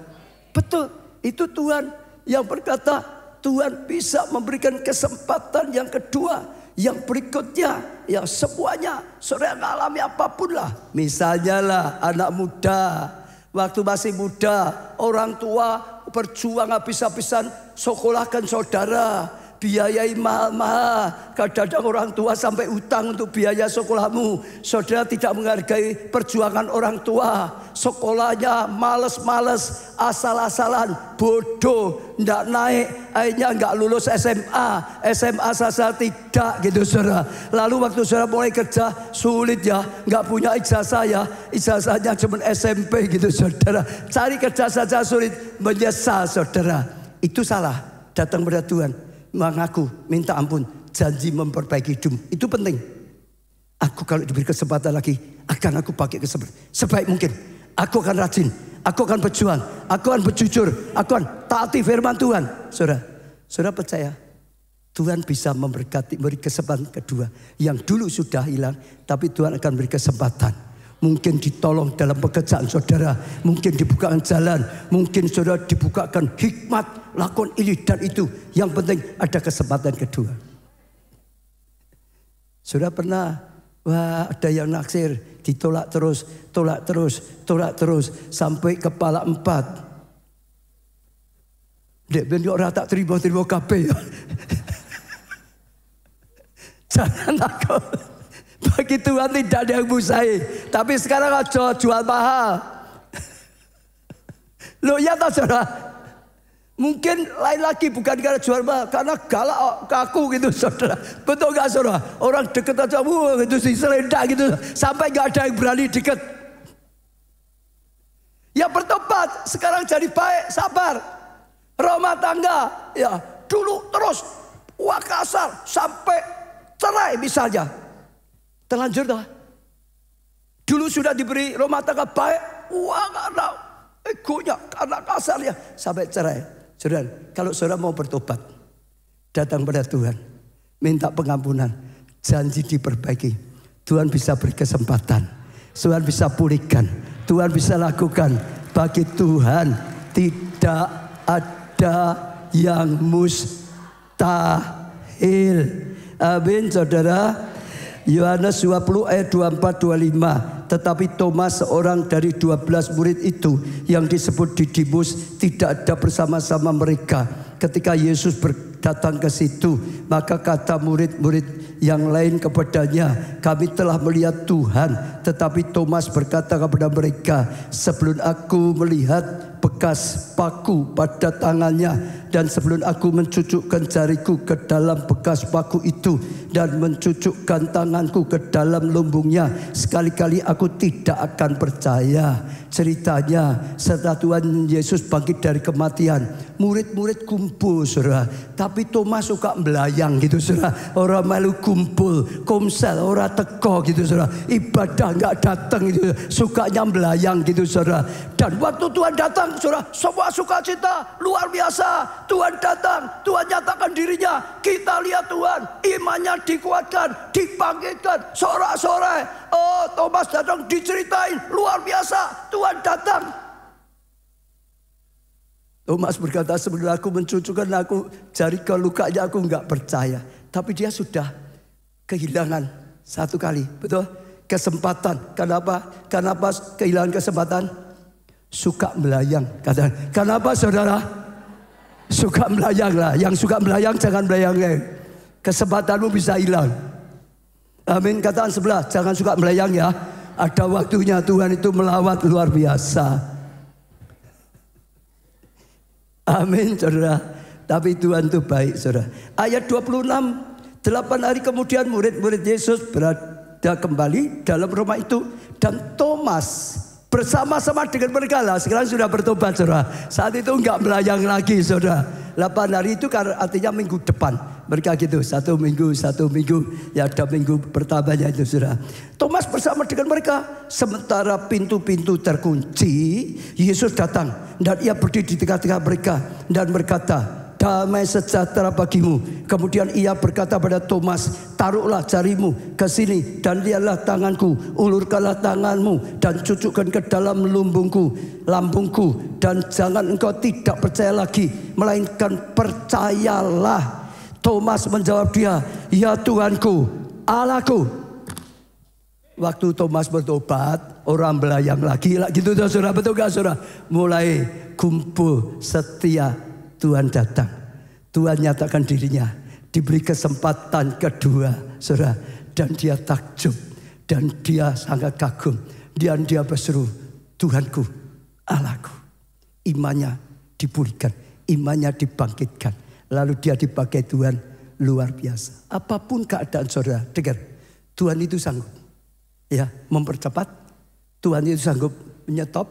[SPEAKER 1] Betul, itu Tuhan yang berkata, Tuhan bisa memberikan kesempatan yang kedua, yang berikutnya, ya semuanya. Saudara mengalami apapun lah. Misalnya lah anak muda, waktu masih muda, orang tua berjuang habis-habisan sekolahkan saudara. Biayai mahal-mahal. Kadang-kadang orang tua sampai utang untuk biaya sekolahmu. Saudara tidak menghargai perjuangan orang tua. Sekolahnya males-males, asal-asalan, bodoh, ndak naik, akhirnya nggak lulus SMA. SMA saja tidak gitu saudara. Lalu waktu saudara mulai kerja sulit ya, nggak punya ijazah ya. Ijazahnya cuma SMP gitu saudara. Cari kerja saja sulit, menyesal saudara. Itu salah. Datang pada Tuhan, mengaku, minta ampun, janji memperbaiki hidup. Itu penting. Aku kalau diberi kesempatan lagi, akan aku pakai kesempatan sebaik mungkin. Aku akan rajin. Aku akan berjuang. Aku akan berjujur. Aku akan taati firman Tuhan. Saudara percaya? Tuhan bisa memberkati, beri kesempatan kedua. Yang dulu sudah hilang, tapi Tuhan akan beri kesempatan. Mungkin ditolong dalam pekerjaan saudara. Mungkin dibukakan jalan. Mungkin saudara dibukakan hikmat. Lakukan ini dan itu. Yang penting ada kesempatan kedua. Saudara pernah, wah ada yang naksir. Ditolak terus, tolak terus, tolak terus. Sampai kepala 4. Dek ben yo ora tak terima-terima kabeh ya. Jangan takut. Bagi Tuhan tidak ada yang mustahil. Tapi sekarang aja jual mahal. Loh ya tak saudara? Mungkin lain lagi bukan karena jual mahal. Karena galak kaku gitu saudara. Betul gak saudara? Orang deket aja gitu sih selendak gitu. Sampai gak ada yang berani deket. Ya bertobat. Sekarang jadi baik, sabar. Rumah tangga. Ya dulu terus wah kasar. Sampai cerai misalnya. Terlanjur dah. Dulu sudah diberi rumah tangga baik. Wah karena egonya, karena kasarnya. Sampai cerai. Saudara, kalau saudara mau bertobat. Datang pada Tuhan. Minta pengampunan. Janji diperbaiki. Tuhan bisa beri kesempatan. Tuhan bisa pulihkan. Tuhan bisa lakukan. Bagi Tuhan tidak ada yang mustahil. Amin saudara. Yohanes 20 ayat 24-25. Tetapi Thomas, seorang dari 12 murid itu yang disebut Didimus, tidak ada bersama-sama mereka ketika Yesus datang ke situ. Maka kata murid-murid yang lain kepadanya, kami telah melihat Tuhan. Tetapi Thomas berkata kepada mereka, sebelum aku melihat bekas paku pada tangannya, dan sebelum aku mencucukkan jariku ke dalam bekas paku itu, dan mencucukkan tanganku ke dalam lumbungnya, sekali-kali aku tidak akan percaya. Ceritanya setelah Tuhan Yesus bangkit dari kematian, murid-murid kumpul saudara. Tapi Thomas suka melayang gitu saudara. Orang malu kumpul, komsel, orang teko gitu saudara. Ibadah nggak datang gitu, sukanya melayang gitu saudara. Dan waktu Tuhan datang saudara, semua sukacita luar biasa. Tuhan datang, Tuhan nyatakan dirinya. Kita lihat Tuhan, imannya dikuatkan, dibangkitkan, sorak-sorai. Oh, Thomas datang diceritain, luar biasa. Tuhan datang. Thomas berkata, sebelum aku mencucukkan aku jari ke lukanya, aku enggak percaya. Tapi dia sudah kehilangan satu kali, betul? Kesempatan. Kenapa? Kenapa kehilangan kesempatan? Suka melayang. Kenapa saudara? Suka melayang lah. Yang suka melayang jangan melayang. Kesempatanmu bisa hilang. Amin. Katakan sebelah, jangan suka melayang ya. Ada waktunya Tuhan itu melawat luar biasa. Amin saudara. Tapi Tuhan itu baik saudara. Ayat 26. 8 hari kemudian murid-murid Yesus berada kembali dalam rumah itu. Dan Thomas bersama-sama dengan mereka lah. Sekarang sudah bertobat saudara. Saat itu enggak melayang lagi saudara. 8 hari itu artinya minggu depan. Mereka gitu, satu minggu. Ya ada minggu pertamanya itu saudara. Thomas bersama dengan mereka. Sementara pintu-pintu terkunci, Yesus datang. Dan ia berdiri di tengah-tengah mereka. Dan berkata, damai sejahtera bagimu. Kemudian ia berkata pada Thomas, taruhlah jarimu ke sini dan lihatlah tanganku, ulurkanlah tanganmu dan cucukkan ke dalam lambungku, dan jangan engkau tidak percaya lagi, melainkan percayalah. Thomas menjawab dia, ya Tuhanku, Allahku. Waktu Thomas bertobat, orang belayang lagi gitu saudara, betul gak saudara? Mulai kumpul setia. Tuhan datang, Tuhan nyatakan dirinya, diberi kesempatan kedua, saudara, dan dia takjub, dan dia sangat kagum, dan dia berseru, Tuhanku, Allahku. Imannya dipulihkan, imannya dibangkitkan, lalu dia dipakai Tuhan luar biasa. Apapun keadaan saudara, dengar, Tuhan itu sanggup, ya, mempercepat, Tuhan itu sanggup menyetop,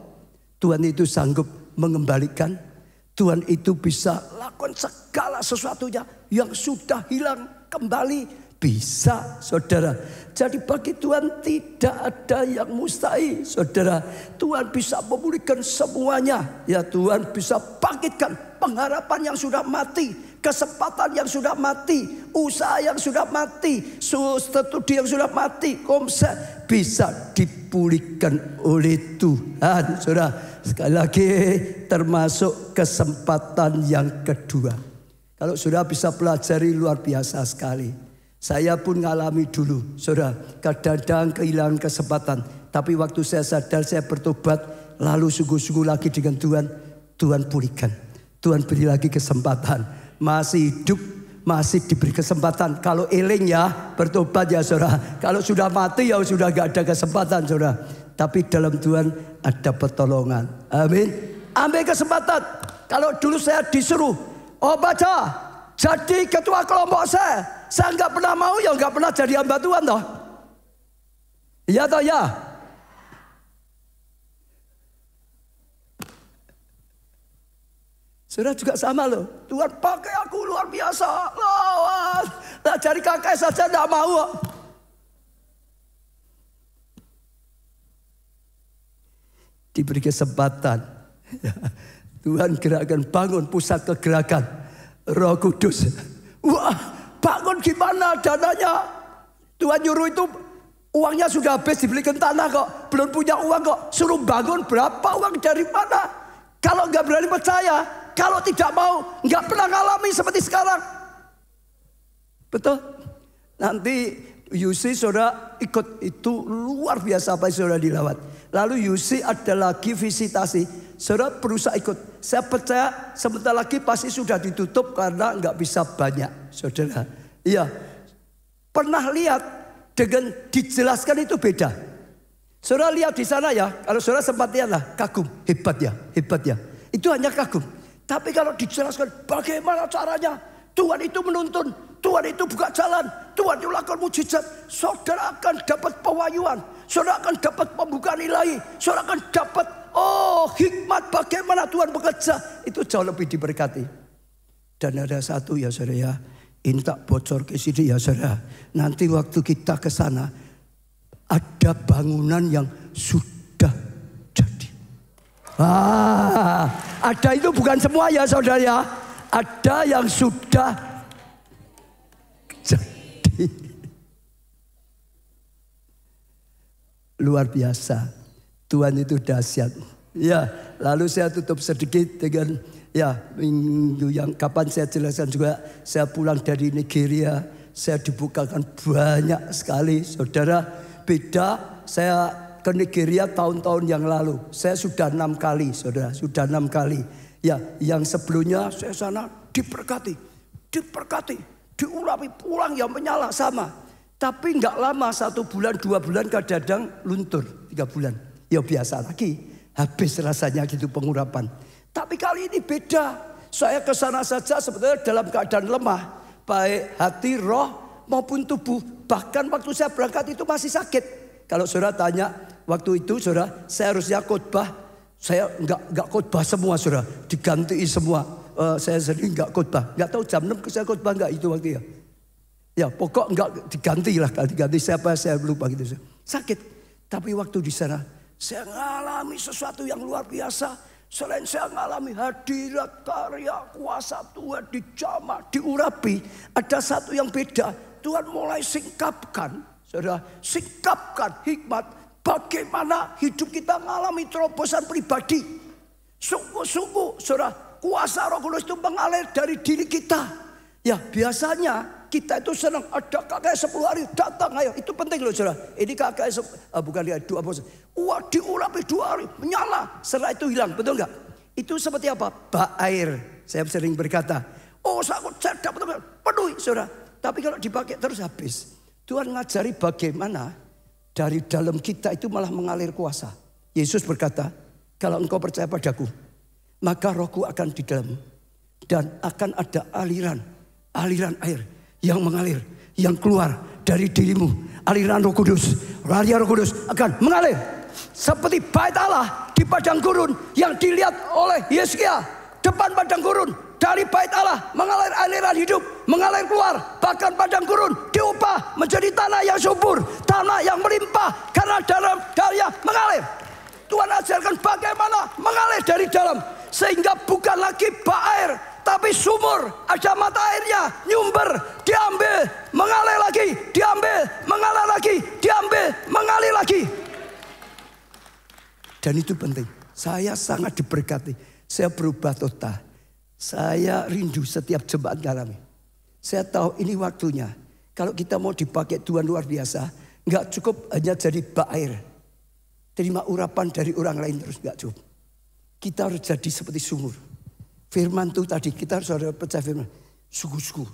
[SPEAKER 1] Tuhan itu sanggup mengembalikan. Tuhan itu bisa lakukan segala sesuatunya yang sudah hilang kembali. bisa, saudara. Jadi bagi Tuhan tidak ada yang mustahil, saudara. Tuhan bisa memulihkan semuanya. Ya, Tuhan bisa bangkitkan pengharapan yang sudah mati, kesempatan yang sudah mati, usaha yang sudah mati, studi yang sudah mati, komsel bisa dipulihkan oleh Tuhan, saudara. Sekali lagi, termasuk kesempatan yang kedua. Kalau saudara bisa pelajari, luar biasa sekali. Saya pun ngalami dulu, saudara, kadang-kadang kehilangan kesempatan. Tapi waktu saya sadar, saya bertobat, lalu sungguh-sungguh lagi dengan Tuhan, Tuhan pulihkan. Tuhan beri lagi kesempatan. Masih hidup, masih diberi kesempatan. Kalau eling ya, bertobat ya saudara. Kalau sudah mati ya sudah gak ada kesempatan, saudara. Tapi dalam Tuhan ada pertolongan. Amin. Ambil kesempatan. Kalau dulu saya disuruh, baca, jadi ketua kelompok saya nggak pernah mau, ya nggak pernah jadi hamba Tuhan toh. Iya toh ya. Saudara juga sama loh. Tuhan pakai aku luar biasa. Nah, jadi kakek saja nggak mau. Diberi kesempatan. Tuhan gerakkan, bangun pusat kegerakan Roh Kudus. Wah, bangun gimana dananya? Tuhan nyuruh itu, uangnya sudah habis dibelikan tanah kok. Belum punya uang kok. Suruh bangun, berapa uang dari mana? Kalau nggak berani percaya, kalau tidak mau, nggak pernah ngalami seperti sekarang. Betul? Nanti Yusi saudara ikut, itu luar biasa apa yang saudara dilawat. Lalu Yusi ada lagi visitasi, saudara berusaha ikut. Saya percaya sebentar lagi pasti sudah ditutup karena nggak bisa banyak, saudara. Iya, pernah lihat dengan dijelaskan itu beda. Saudara lihat di sana ya, kalau saudara sempat lihat lah, kagum, hebat ya, hebat ya. Itu hanya kagum. Tapi kalau dijelaskan bagaimana caranya, Tuhan itu menuntun, Tuhan itu buka jalan, Tuhan itu lakukan mujizat, saudara akan dapat pewahyuan, saudara akan dapat pembukaan ilahi, saudara akan dapat hikmat bagaimana Tuhan bekerja. Itu jauh lebih diberkati. Dan ada satu ya saudara ya, ini tak bocor ke sini ya saudara. Nanti waktu kita ke sana ada bangunan yang sudah jadi. Ada itu bukan semua ya saudara ya. Ada yang sudah jadi. Luar biasa. Tuhan itu dahsyat. Ya, lalu saya tutup sedikit dengan ya minggu yang kapan saya jelaskan juga. Saya pulang dari Nigeria, saya dibukakan banyak sekali, saudara. Beda, saya ke Nigeria tahun-tahun yang lalu. Saya sudah 6 kali, saudara, sudah 6 kali. Ya, yang sebelumnya saya sana diberkati, diurapi, pulang yang menyala sama. Tapi nggak lama, 1 bulan, 2 bulan kadang-kadang luntur, 3 bulan. Ya biasa lagi, habis rasanya gitu pengurapan. Tapi kali ini beda. Saya ke sana saja sebetulnya dalam keadaan lemah, baik hati, roh maupun tubuh. Bahkan waktu saya berangkat itu masih sakit. Kalau saudara tanya, waktu itu saudara, saya harusnya khotbah. Saya enggak khotbah semua saudara, diganti semua. Saya sering enggak khotbah. Enggak tahu jam 6 saya khotbah enggak itu waktu ya. Ya pokok enggak diganti lah, diganti siapa saya lupa gitu. Sakit. Tapi waktu di sana saya mengalami sesuatu yang luar biasa. Selain saya mengalami hadirat, karya, kuasa Tuhan dijamah, diurapi. Ada satu yang beda. Tuhan mulai singkapkan, saudara, singkapkan hikmat. Bagaimana hidup kita mengalami terobosan pribadi. Sungguh-sungguh, saudara, kuasa Roh Kudus itu mengalir dari diri kita. Ya biasanya kita itu senang ada KKS 10 hari datang, ayo itu penting loh saudara. Ini KKS bukan dia 2 bos. Wah diurapi 2 hari menyala, setelah itu hilang, betul nggak? Itu seperti apa? Bak air. Saya sering berkata, saya dapat penuh saudara. Tapi kalau dipakai terus habis. Tuhan ngajari bagaimana dari dalam kita itu malah mengalir kuasa. Yesus berkata, kalau engkau percaya padaku, maka rohku akan di dalammu. Dan akan ada aliran air yang mengalir, yang keluar dari dirimu. Aliran Roh Kudus, aliran Roh Kudus akan mengalir seperti bait Allah di padang gurun yang dilihat oleh Yesaya. Depan padang gurun dari bait Allah mengalir aliran hidup, mengalir keluar. Bahkan padang gurun diubah menjadi tanah yang subur, tanah yang melimpah karena dalam daya mengalir. Tuhan ajarkan bagaimana mengalir dari dalam, sehingga bukan lagi bak air, tapi sumur, ada mata airnya, nyumber, diambil, mengalir lagi, diambil, mengalir lagi, diambil, mengalir lagi. Dan itu penting. Saya sangat diberkati. Saya berubah total. Saya rindu setiap jemaat ngalami. Saya tahu ini waktunya. Kalau kita mau dipakai Tuhan luar biasa, nggak cukup hanya jadi bak air. Terima urapan dari orang lain terus, nggak cukup. Kita harus jadi seperti sumur. Firman itu tadi, kita harus ada percaya firman. Sungguh-sungguh,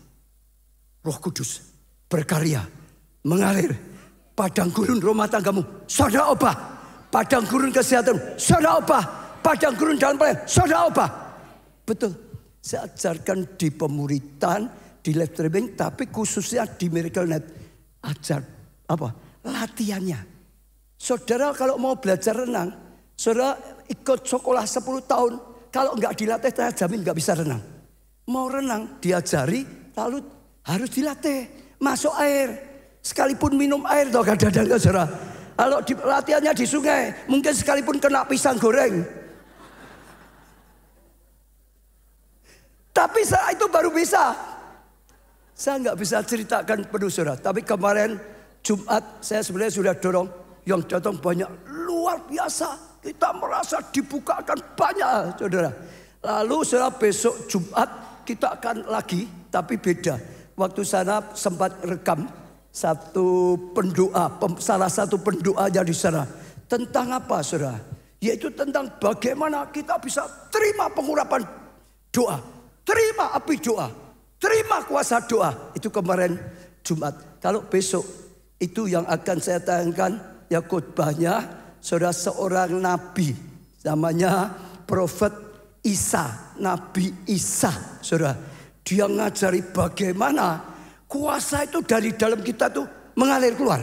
[SPEAKER 1] Roh Kudus berkarya, mengalir. Padang gurun rumah tanggamu, saudara obah. Padang gurun kesehatan, saudara obah. Padang gurun dalam pelayanan, saudara obah. Betul, saya ajarkan di pemuritan, di live streaming, tapi khususnya di Miracle Net. Ajar apa? Latihannya. Saudara kalau mau belajar renang, saudara ikut sekolah 10 tahun. Kalau nggak dilatih, saya jamin nggak bisa renang. Mau renang, diajari, lalu harus dilatih. Masuk air, sekalipun minum air, toh kadang-kadang saudara. Kalau latihannya di sungai, mungkin sekalipun kena pisang goreng. Tapi saya itu baru bisa. Saya nggak bisa ceritakan penuh saudara. Tapi kemarin Jumat saya sebenarnya sudah dorong. Yang datang banyak, luar biasa. Kita merasa dibukakan banyak saudara. Lalu saudara besok Jumat kita akan lagi, tapi beda. Waktu sana sempat rekam satu pendoa, salah satu pendoanya di sana. Tentang apa saudara? Yaitu tentang bagaimana kita bisa terima pengurapan doa. Terima api doa. Terima kuasa doa. Itu kemarin Jumat. Kalau besok itu yang akan saya tayangkan ya khotbahnya saudara seorang nabi. Namanya Prophet Isa. Nabi Isa saudara. Dia ngajari bagaimana kuasa itu dari dalam kita tuh mengalir keluar.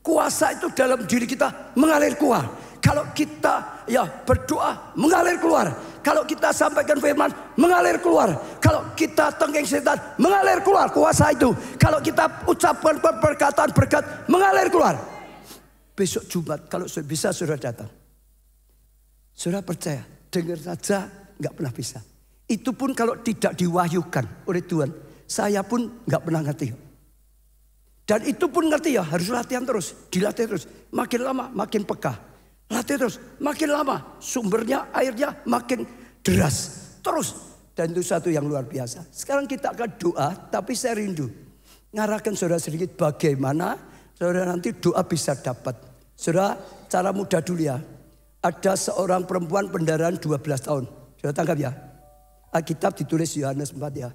[SPEAKER 1] Kuasa itu dalam diri kita mengalir keluar. Kalau kita ya berdoa mengalir keluar. Kalau kita sampaikan firman mengalir keluar. Kalau kita tengking setan mengalir keluar kuasa itu. Kalau kita ucapkan perkataan berkat mengalir keluar. Besok Jumat kalau bisa saudara datang. Saudara percaya, dengar saja nggak pernah bisa. Itu pun kalau tidak diwahyukan oleh Tuhan. Saya pun nggak pernah ngerti. Dan itu pun ngerti ya harus latihan terus. Dilatih terus. Makin lama makin peka. Latih terus. Makin lama sumbernya airnya makin deras. Terus. Dan itu satu yang luar biasa. Sekarang kita akan doa. Tapi saya rindu. Ngarahkan saudara sedikit bagaimana saudara nanti doa bisa dapat. Saudara cara mudah dulu ya. Ada seorang perempuan pendarahan 12 tahun. Saudara tangkap ya. Alkitab ditulis Yohanes 4 ya.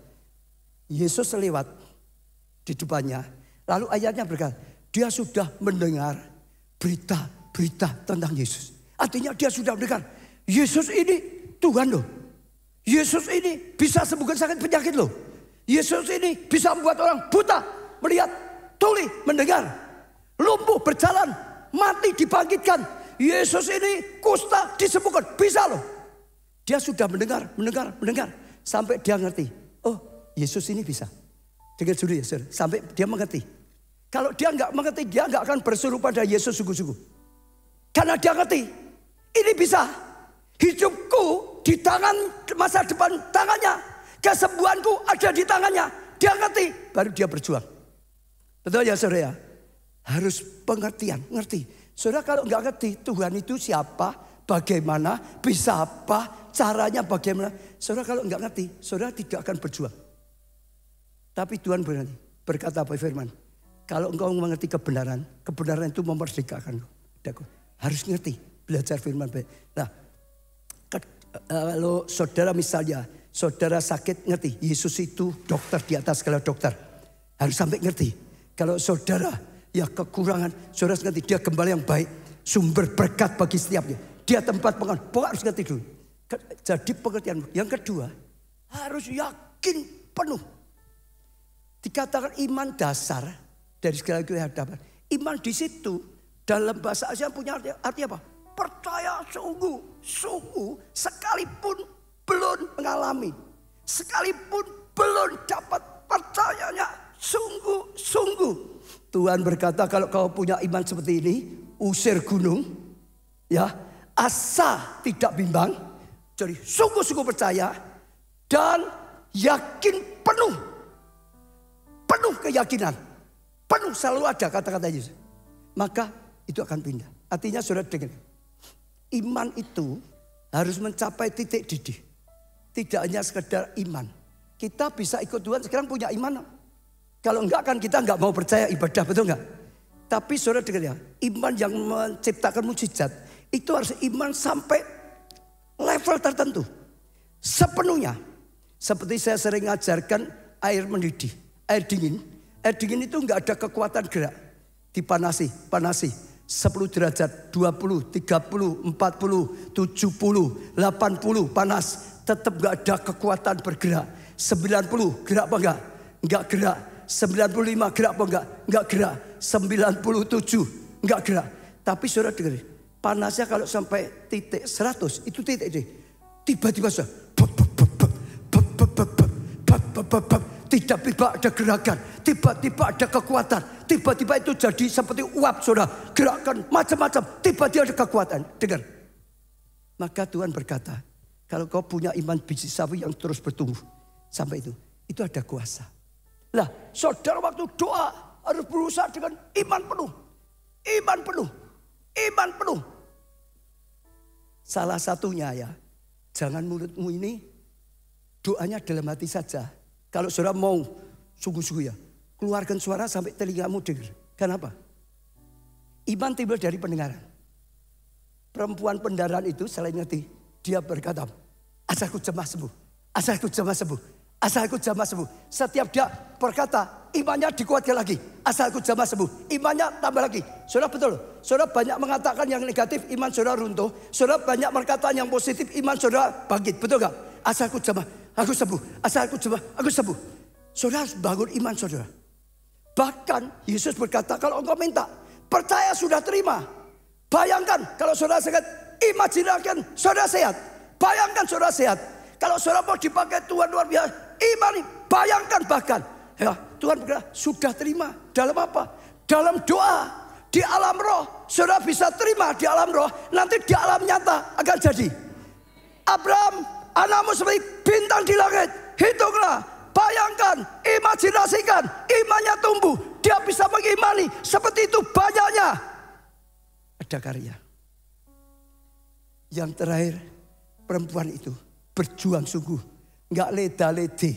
[SPEAKER 1] Yesus lewat di depannya. Lalu ayatnya berkata, dia sudah mendengar berita-berita tentang Yesus. Artinya dia sudah mendengar, Yesus ini Tuhan loh. Yesus ini bisa sembuhkan sakit penyakit loh. Yesus ini bisa membuat orang buta melihat, tuli mendengar, lumpuh berjalan, mati dibangkitkan. Yesus ini kusta disembuhkan, bisa loh. Dia sudah mendengar. Sampai dia ngerti, oh Yesus ini bisa. Dengar dulu ya saudara, sampai dia mengerti. Kalau dia nggak mengerti, dia nggak akan berseru pada Yesus sungguh-sungguh. Karena dia ngerti, ini bisa. Hidupku di tangan masa depan tangannya. Kesembuhanku ada di tangannya. Dia ngerti, baru dia berjuang. Betul ya saudara ya? Harus pengertian, ngerti. Saudara kalau nggak ngerti Tuhan itu siapa, bagaimana, bisa apa, caranya bagaimana. Saudara kalau nggak ngerti, saudara tidak akan berjuang. Tapi Tuhan berkata apa firman? Kalau engkau mengerti kebenaran, kebenaran itu memerdekakan. Harus ngerti, belajar firman. Nah, kalau saudara misalnya, saudara sakit ngerti, Yesus itu dokter di atas segala dokter. Harus sampai ngerti. Kalau saudara ya kekurangan, saudara ngerti dia gembala yang baik, sumber berkat bagi setiapnya. Dia tempat pengaruh, pokoknya harus ngerti dulu. Jadi pengertian. Yang kedua, harus yakin penuh. Dikatakan iman dasar dari segala kehadapan. Iman di situ dalam bahasa Asia punya arti apa? Percaya sungguh sekalipun belum mengalami. sekalipun belum dapat percayanya sungguh-sungguh. Tuhan berkata kalau kau punya iman seperti ini, usir gunung, ya, asa tidak bimbang, jadi sungguh-sungguh percaya dan yakin penuh keyakinan, penuh selalu ada kata-kata Yesus. Maka itu akan pindah. Artinya saudara dengar, iman itu harus mencapai titik didih. Tidak hanya sekedar iman. Kita bisa ikut Tuhan sekarang punya iman. Kalau enggak kan kita enggak mau percaya ibadah, betul enggak? Tapi saudara dengar ya, iman yang menciptakan mukjizat itu harus iman sampai level tertentu. Sepenuhnya. Seperti saya sering ngajarkan air mendidih, air dingin. Air dingin itu enggak ada kekuatan gerak. Dipanasi, 10 derajat, 20, 30, 40, 70, 80 panas. Tetap gak ada kekuatan bergerak. 90 gerak apa enggak? Enggak gerak. 95 gerak apa enggak? Enggak gerak. 97 enggak gerak. Tapi saudara dengar, panasnya kalau sampai titik 100 itu titik deh. Tiba-tiba sudah tiba-tiba ada gerakan, tiba-tiba ada kekuatan, tiba-tiba itu jadi seperti uap saudara, gerakan macam-macam, tiba-tiba ada kekuatan. Dengar, maka Tuhan berkata, kalau kau punya iman biji sawi yang terus bertumbuh sampai itu ada kuasa. Lah, saudara waktu doa harus berusaha dengan iman penuh, iman penuh, iman penuh. Salah satunya ya, jangan mulutmu ini doanya dalam hati saja. Kalau saudara mau sungguh-sungguh ya, keluarkan suara sampai telingamu dengar. Kenapa? Iman timbul dari pendengaran. Perempuan pendaran itu selain ngerti, dia berkata, asalku jamah sembuh, asalku jamah sembuh, asalku jamah sembuh. Setiap dia berkata, imannya dikuatkan lagi, asalku jamah sembuh, imannya tambah lagi. Saudara betul, saudara banyak mengatakan yang negatif, iman saudara runtuh. Saudara banyak mengatakan yang positif, iman saudara bangkit, betul gak? Asalku jamah, aku sembuh, asalku jamah, aku sembuh. Saudara harus bangun iman saudara. Bahkan Yesus berkata, kalau engkau minta, percaya sudah terima. Bayangkan kalau saudara sehat, imajinasikan saudara sehat. Bayangkan saudara sehat. Kalau saudara mau dipakai Tuhan luar biasa, imani, bayangkan bahkan. Ya, Tuhan berkata, sudah terima. Dalam apa? Dalam doa. Di alam roh. Saudara bisa terima di alam roh. Nanti di alam nyata akan jadi. Abraham, anakmu seperti bintang di langit. Hitunglah, bayangkan, imajinasikan. Imannya tumbuh. Dia bisa mengimani. Seperti itu banyaknya. Ada karya. Yang terakhir, perempuan itu berjuang sungguh. Enggak leda-lede.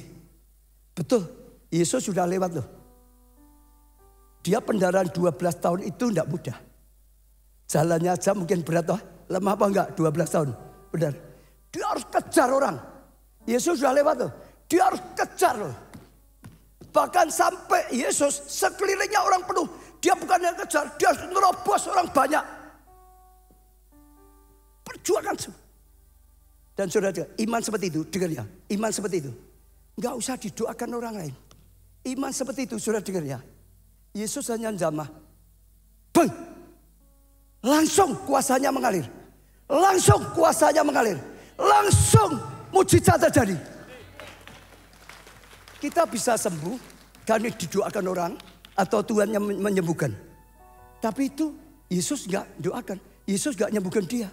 [SPEAKER 1] Betul, Yesus sudah lewat loh. Dia pendaran 12 tahun itu enggak mudah. Jalannya aja mungkin berat loh. Lemah apa enggak 12 tahun. Benar. Dia harus kejar orang. Yesus sudah lewat loh. Dia harus kejar loh. Bahkan sampai Yesus sekelilingnya orang penuh. Dia bukan yang kejar, dia harus nerobos orang banyak. Perjuangan semua. Dan saudara, iman seperti itu, dengar ya. Iman seperti itu. Enggak usah didoakan orang lain. Iman seperti itu, saudara dengar ya. Yesus hanya jamah. Bang! Langsung kuasanya mengalir. Langsung kuasanya mengalir. Langsung mujizat terjadi. Kita bisa sembuh karena didoakan orang atau Tuhan yang menyembuhkan. Tapi itu Yesus enggak doakan. Yesus enggak menyembuhkan dia.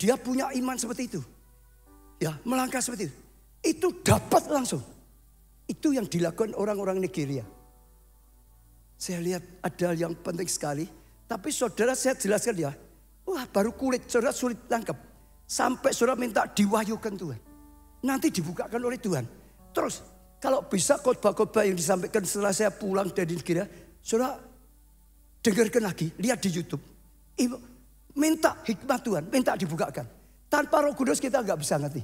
[SPEAKER 1] Dia punya iman seperti itu. Ya, melangkah seperti itu. Itu dapat langsung. Itu yang dilakukan orang-orang Nigeria. Saya lihat ada yang penting sekali. Tapi saudara saya jelaskan ya. Wah, baru kulit saudara sulit tangkap. Sampai saudara minta diwahyukan Tuhan. Nanti dibukakan oleh Tuhan. Terus kalau bisa khotbah-khotbah yang disampaikan setelah saya pulang dari Nigeria. Saudara dengarkan lagi. Lihat di YouTube. Minta hikmat Tuhan. Minta dibukakan. Tanpa Roh Kudus kita nggak bisa ngerti.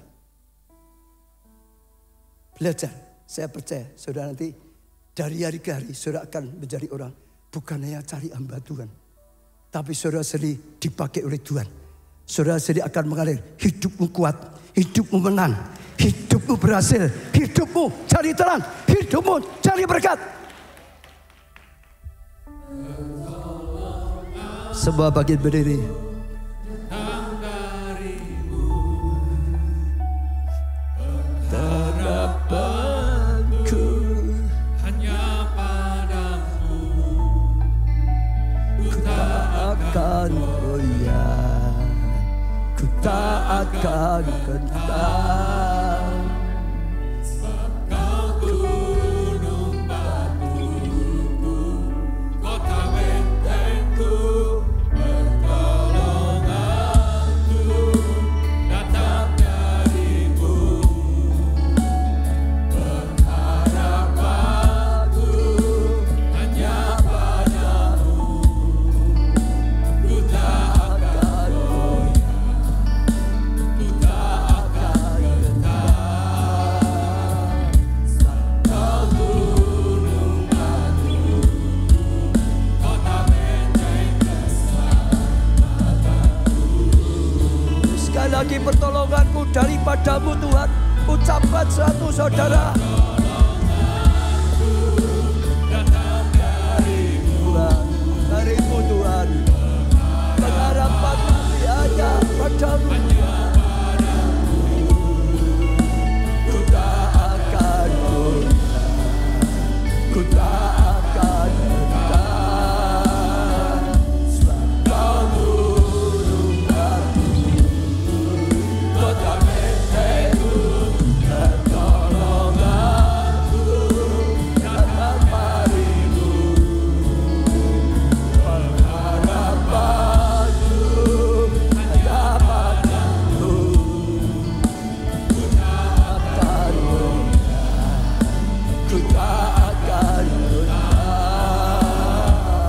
[SPEAKER 1] Belajar. Saya percaya saudara nanti dari hari ke hari saudara akan menjadi orang. Bukan hanya cari hamba Tuhan. Tapi saudara sendiri dipakai oleh Tuhan. Saudara sendiri akan mengalir. Hidupmu kuat. Hidupmu menang. Hidupmu berhasil. Hidupmu cari terang. Hidupmu cari berkat. Semua bagian berdiri. Tetap akan kentang.
[SPEAKER 2] Sebab kau gunung batuku, kota bentengku, pertolonganku datang darimu. Pengharapanku hanya padamu. Ku tak akan goyah, ku tak akan gentar. Kau gunung batuku, kota benteng keselamatanku.
[SPEAKER 1] Sekali lagi pertolonganku daripadamu Tuhan. Ucapkan satu saudara.
[SPEAKER 2] Datang darimu.
[SPEAKER 1] Tuhan, darimu Tuhan. Pengharapan kami hanya padamu. Ku tak akan goyah, ku tak akan gentar. Sebab kau gunung batuku, kota bentengku, pertolonganku datang darimu. Pengharapanku hanya padamu. Ku tak akan goyah, ku tak akan gentar.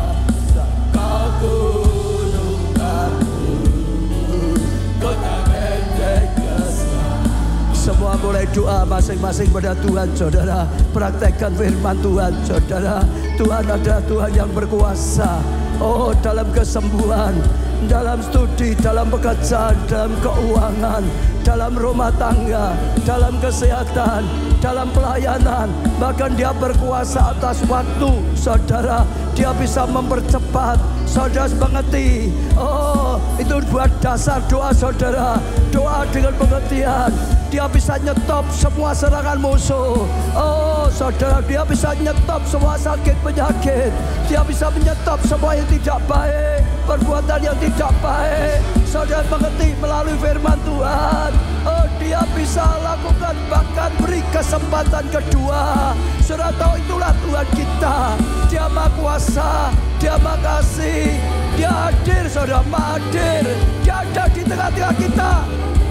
[SPEAKER 1] Sebab kau gunung batuku, kota benteng keselamatanku. Semua mulai doa masing-masing pada Tuhan, saudara. Praktekkan firman Tuhan, saudara. Tuhan adalah Tuhan yang berkuasa. Oh, dalam kesembuhan, dalam studi, dalam pekerjaan, dalam keuangan, dalam rumah tangga, dalam kesehatan, dalam pelayanan. Bahkan Dia berkuasa atas waktu, saudara. Dia bisa mempercepat. Saudara mengerti? Oh, itu buat dasar doa, saudara. Doa dengan pengertian. Dia bisa nyetop semua serangan musuh. Oh, saudara, Dia bisa nyetop semua sakit penyakit. Dia bisa menyetop semua yang tidak baik, perbuatan yang tidak baik. Saudara mengerti melalui firman Tuhan. Oh, Dia bisa lakukan, bahkan beri kesempatan kedua. Saudara tahu itulah Tuhan kita. Dia Maha Kuasa, Dia Maha Kasih, Dia hadir, saudara, Maha hadir. Dia ada di tengah-tengah kita.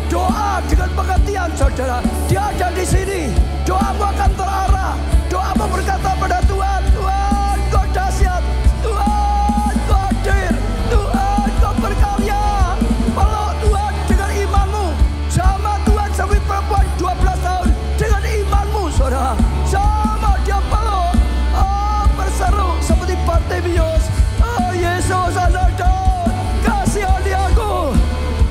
[SPEAKER 1] Doa dengan pengertian, saudara. Dia ada di sini. Doamu akan terarah. Doamu berkata pada Tuhan, Tuhan, Kau dahsyat. Tuhan, Kau hadir. Tuhan, Kau berkarya. Peluk Tuhan dengan imanmu. Sama Tuhan sampai perempuan 12 tahun dengan imanmu, saudara. Sama dia peluk. Oh, berseru seperti Bartimeus. Oh, Yesus, Anak Daud, kasihani aku.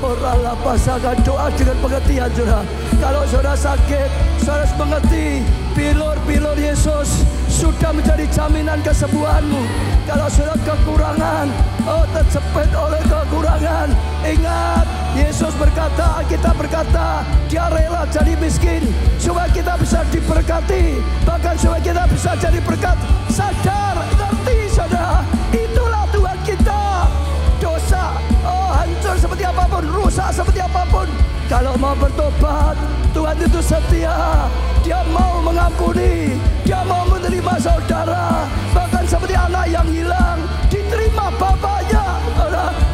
[SPEAKER 1] Orang pasangan doa dengan pengertian, saudara. Kalau saudara sakit, saudara harus mengerti pilur-pilur Yesus sudah menjadi jaminan kesembuhanmu. Kalau saudara kekurangan, oh, terjepit oleh kekurangan, ingat Yesus berkata, kita berkata, Dia rela jadi miskin supaya kita bisa diberkati, bahkan supaya kita bisa jadi berkat. Sadar, ngerti, saudara. Itulah Tuhan kita. Dosa, oh, hancur seperti apapun, rusak seperti apapun, kalau mau bertobat, Tuhan itu setia. Dia mau mengampuni, Dia mau menerima saudara. Bahkan seperti anak yang hilang, diterima bapaknya,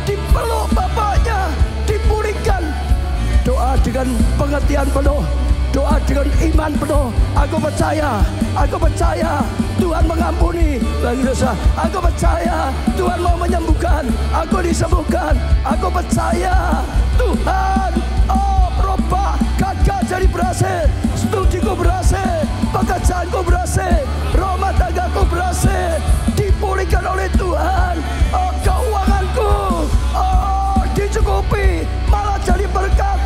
[SPEAKER 1] dipeluk bapaknya, dipulihkan. Doa dengan pengertian penuh, doa dengan iman penuh. Aku percaya Tuhan mengampuni bagi dosa. Aku percaya Tuhan mau menyembuhkan. Aku disembuhkan. Aku percaya Tuhan, oh, berubah. Gagal jadi berhasil, studiku berhasil, pekerjaanku berhasil, rumah tanggaku berhasil, dipulihkan oleh Tuhan. Oh, keuanganku, oh, dicukupi, malah jadi berkat.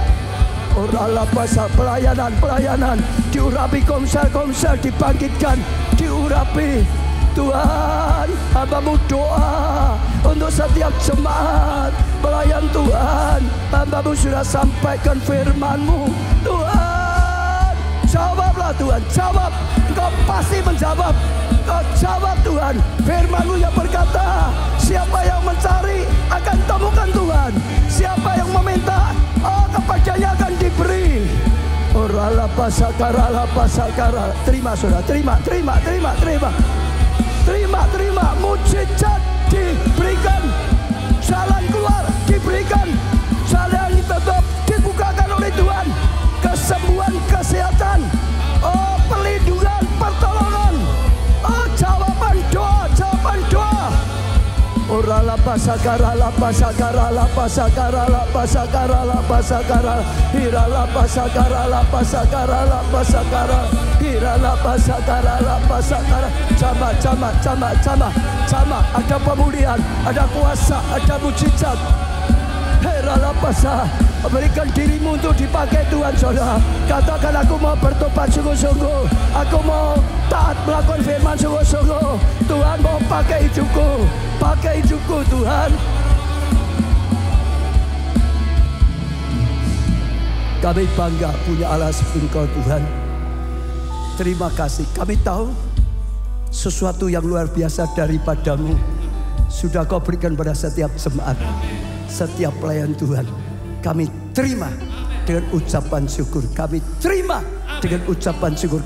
[SPEAKER 1] Orang pasal pelayanan diurapi, komsel dibangkitkan, diurapi. Tuhan, hamba-Mu doa untuk setiap jemaat pelayan Tuhan. Hamba-Mu sudah sampaikan firman-Mu. Tuhan, jawablah Tuhan, jawab. Engkau pasti menjawab. Engkau jawab Tuhan. Firman-Mu yang berkata, siapa yang mencari akan temukan Tuhan. Siapa yang meminta, oh, kepadanya akan diberi. Terima saudara, terima. Terima. Mujizat diberikan, jalan keluar diberikan, jalan tetap dibukakan oleh Tuhan. Kesembuhan, kesehatan, oh perlindungan, pertolongan, oh jawaban doa. Ora la pasakara, hira la pasakara. Jama, ada pemulihan, ada kuasa, ada mujizat. Hera pasah, berikan dirimu untuk dipakai Tuhan saudara. Katakan aku mau bertobat sungguh-sungguh, aku mau taat melakukan firman sungguh-sungguh. Tuhan mau pakai hidupku Tuhan. Kami bangga punya Allah seperti Engkau Tuhan. Terima kasih, kami tahu sesuatu yang luar biasa daripadamu sudah Kau berikan pada setiap jemaat, setiap pelayan Tuhan. Kami terima dengan ucapan syukur. Kami terima dengan ucapan syukur.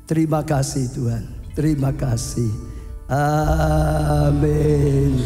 [SPEAKER 1] Terima kasih Tuhan. Terima kasih. Amin.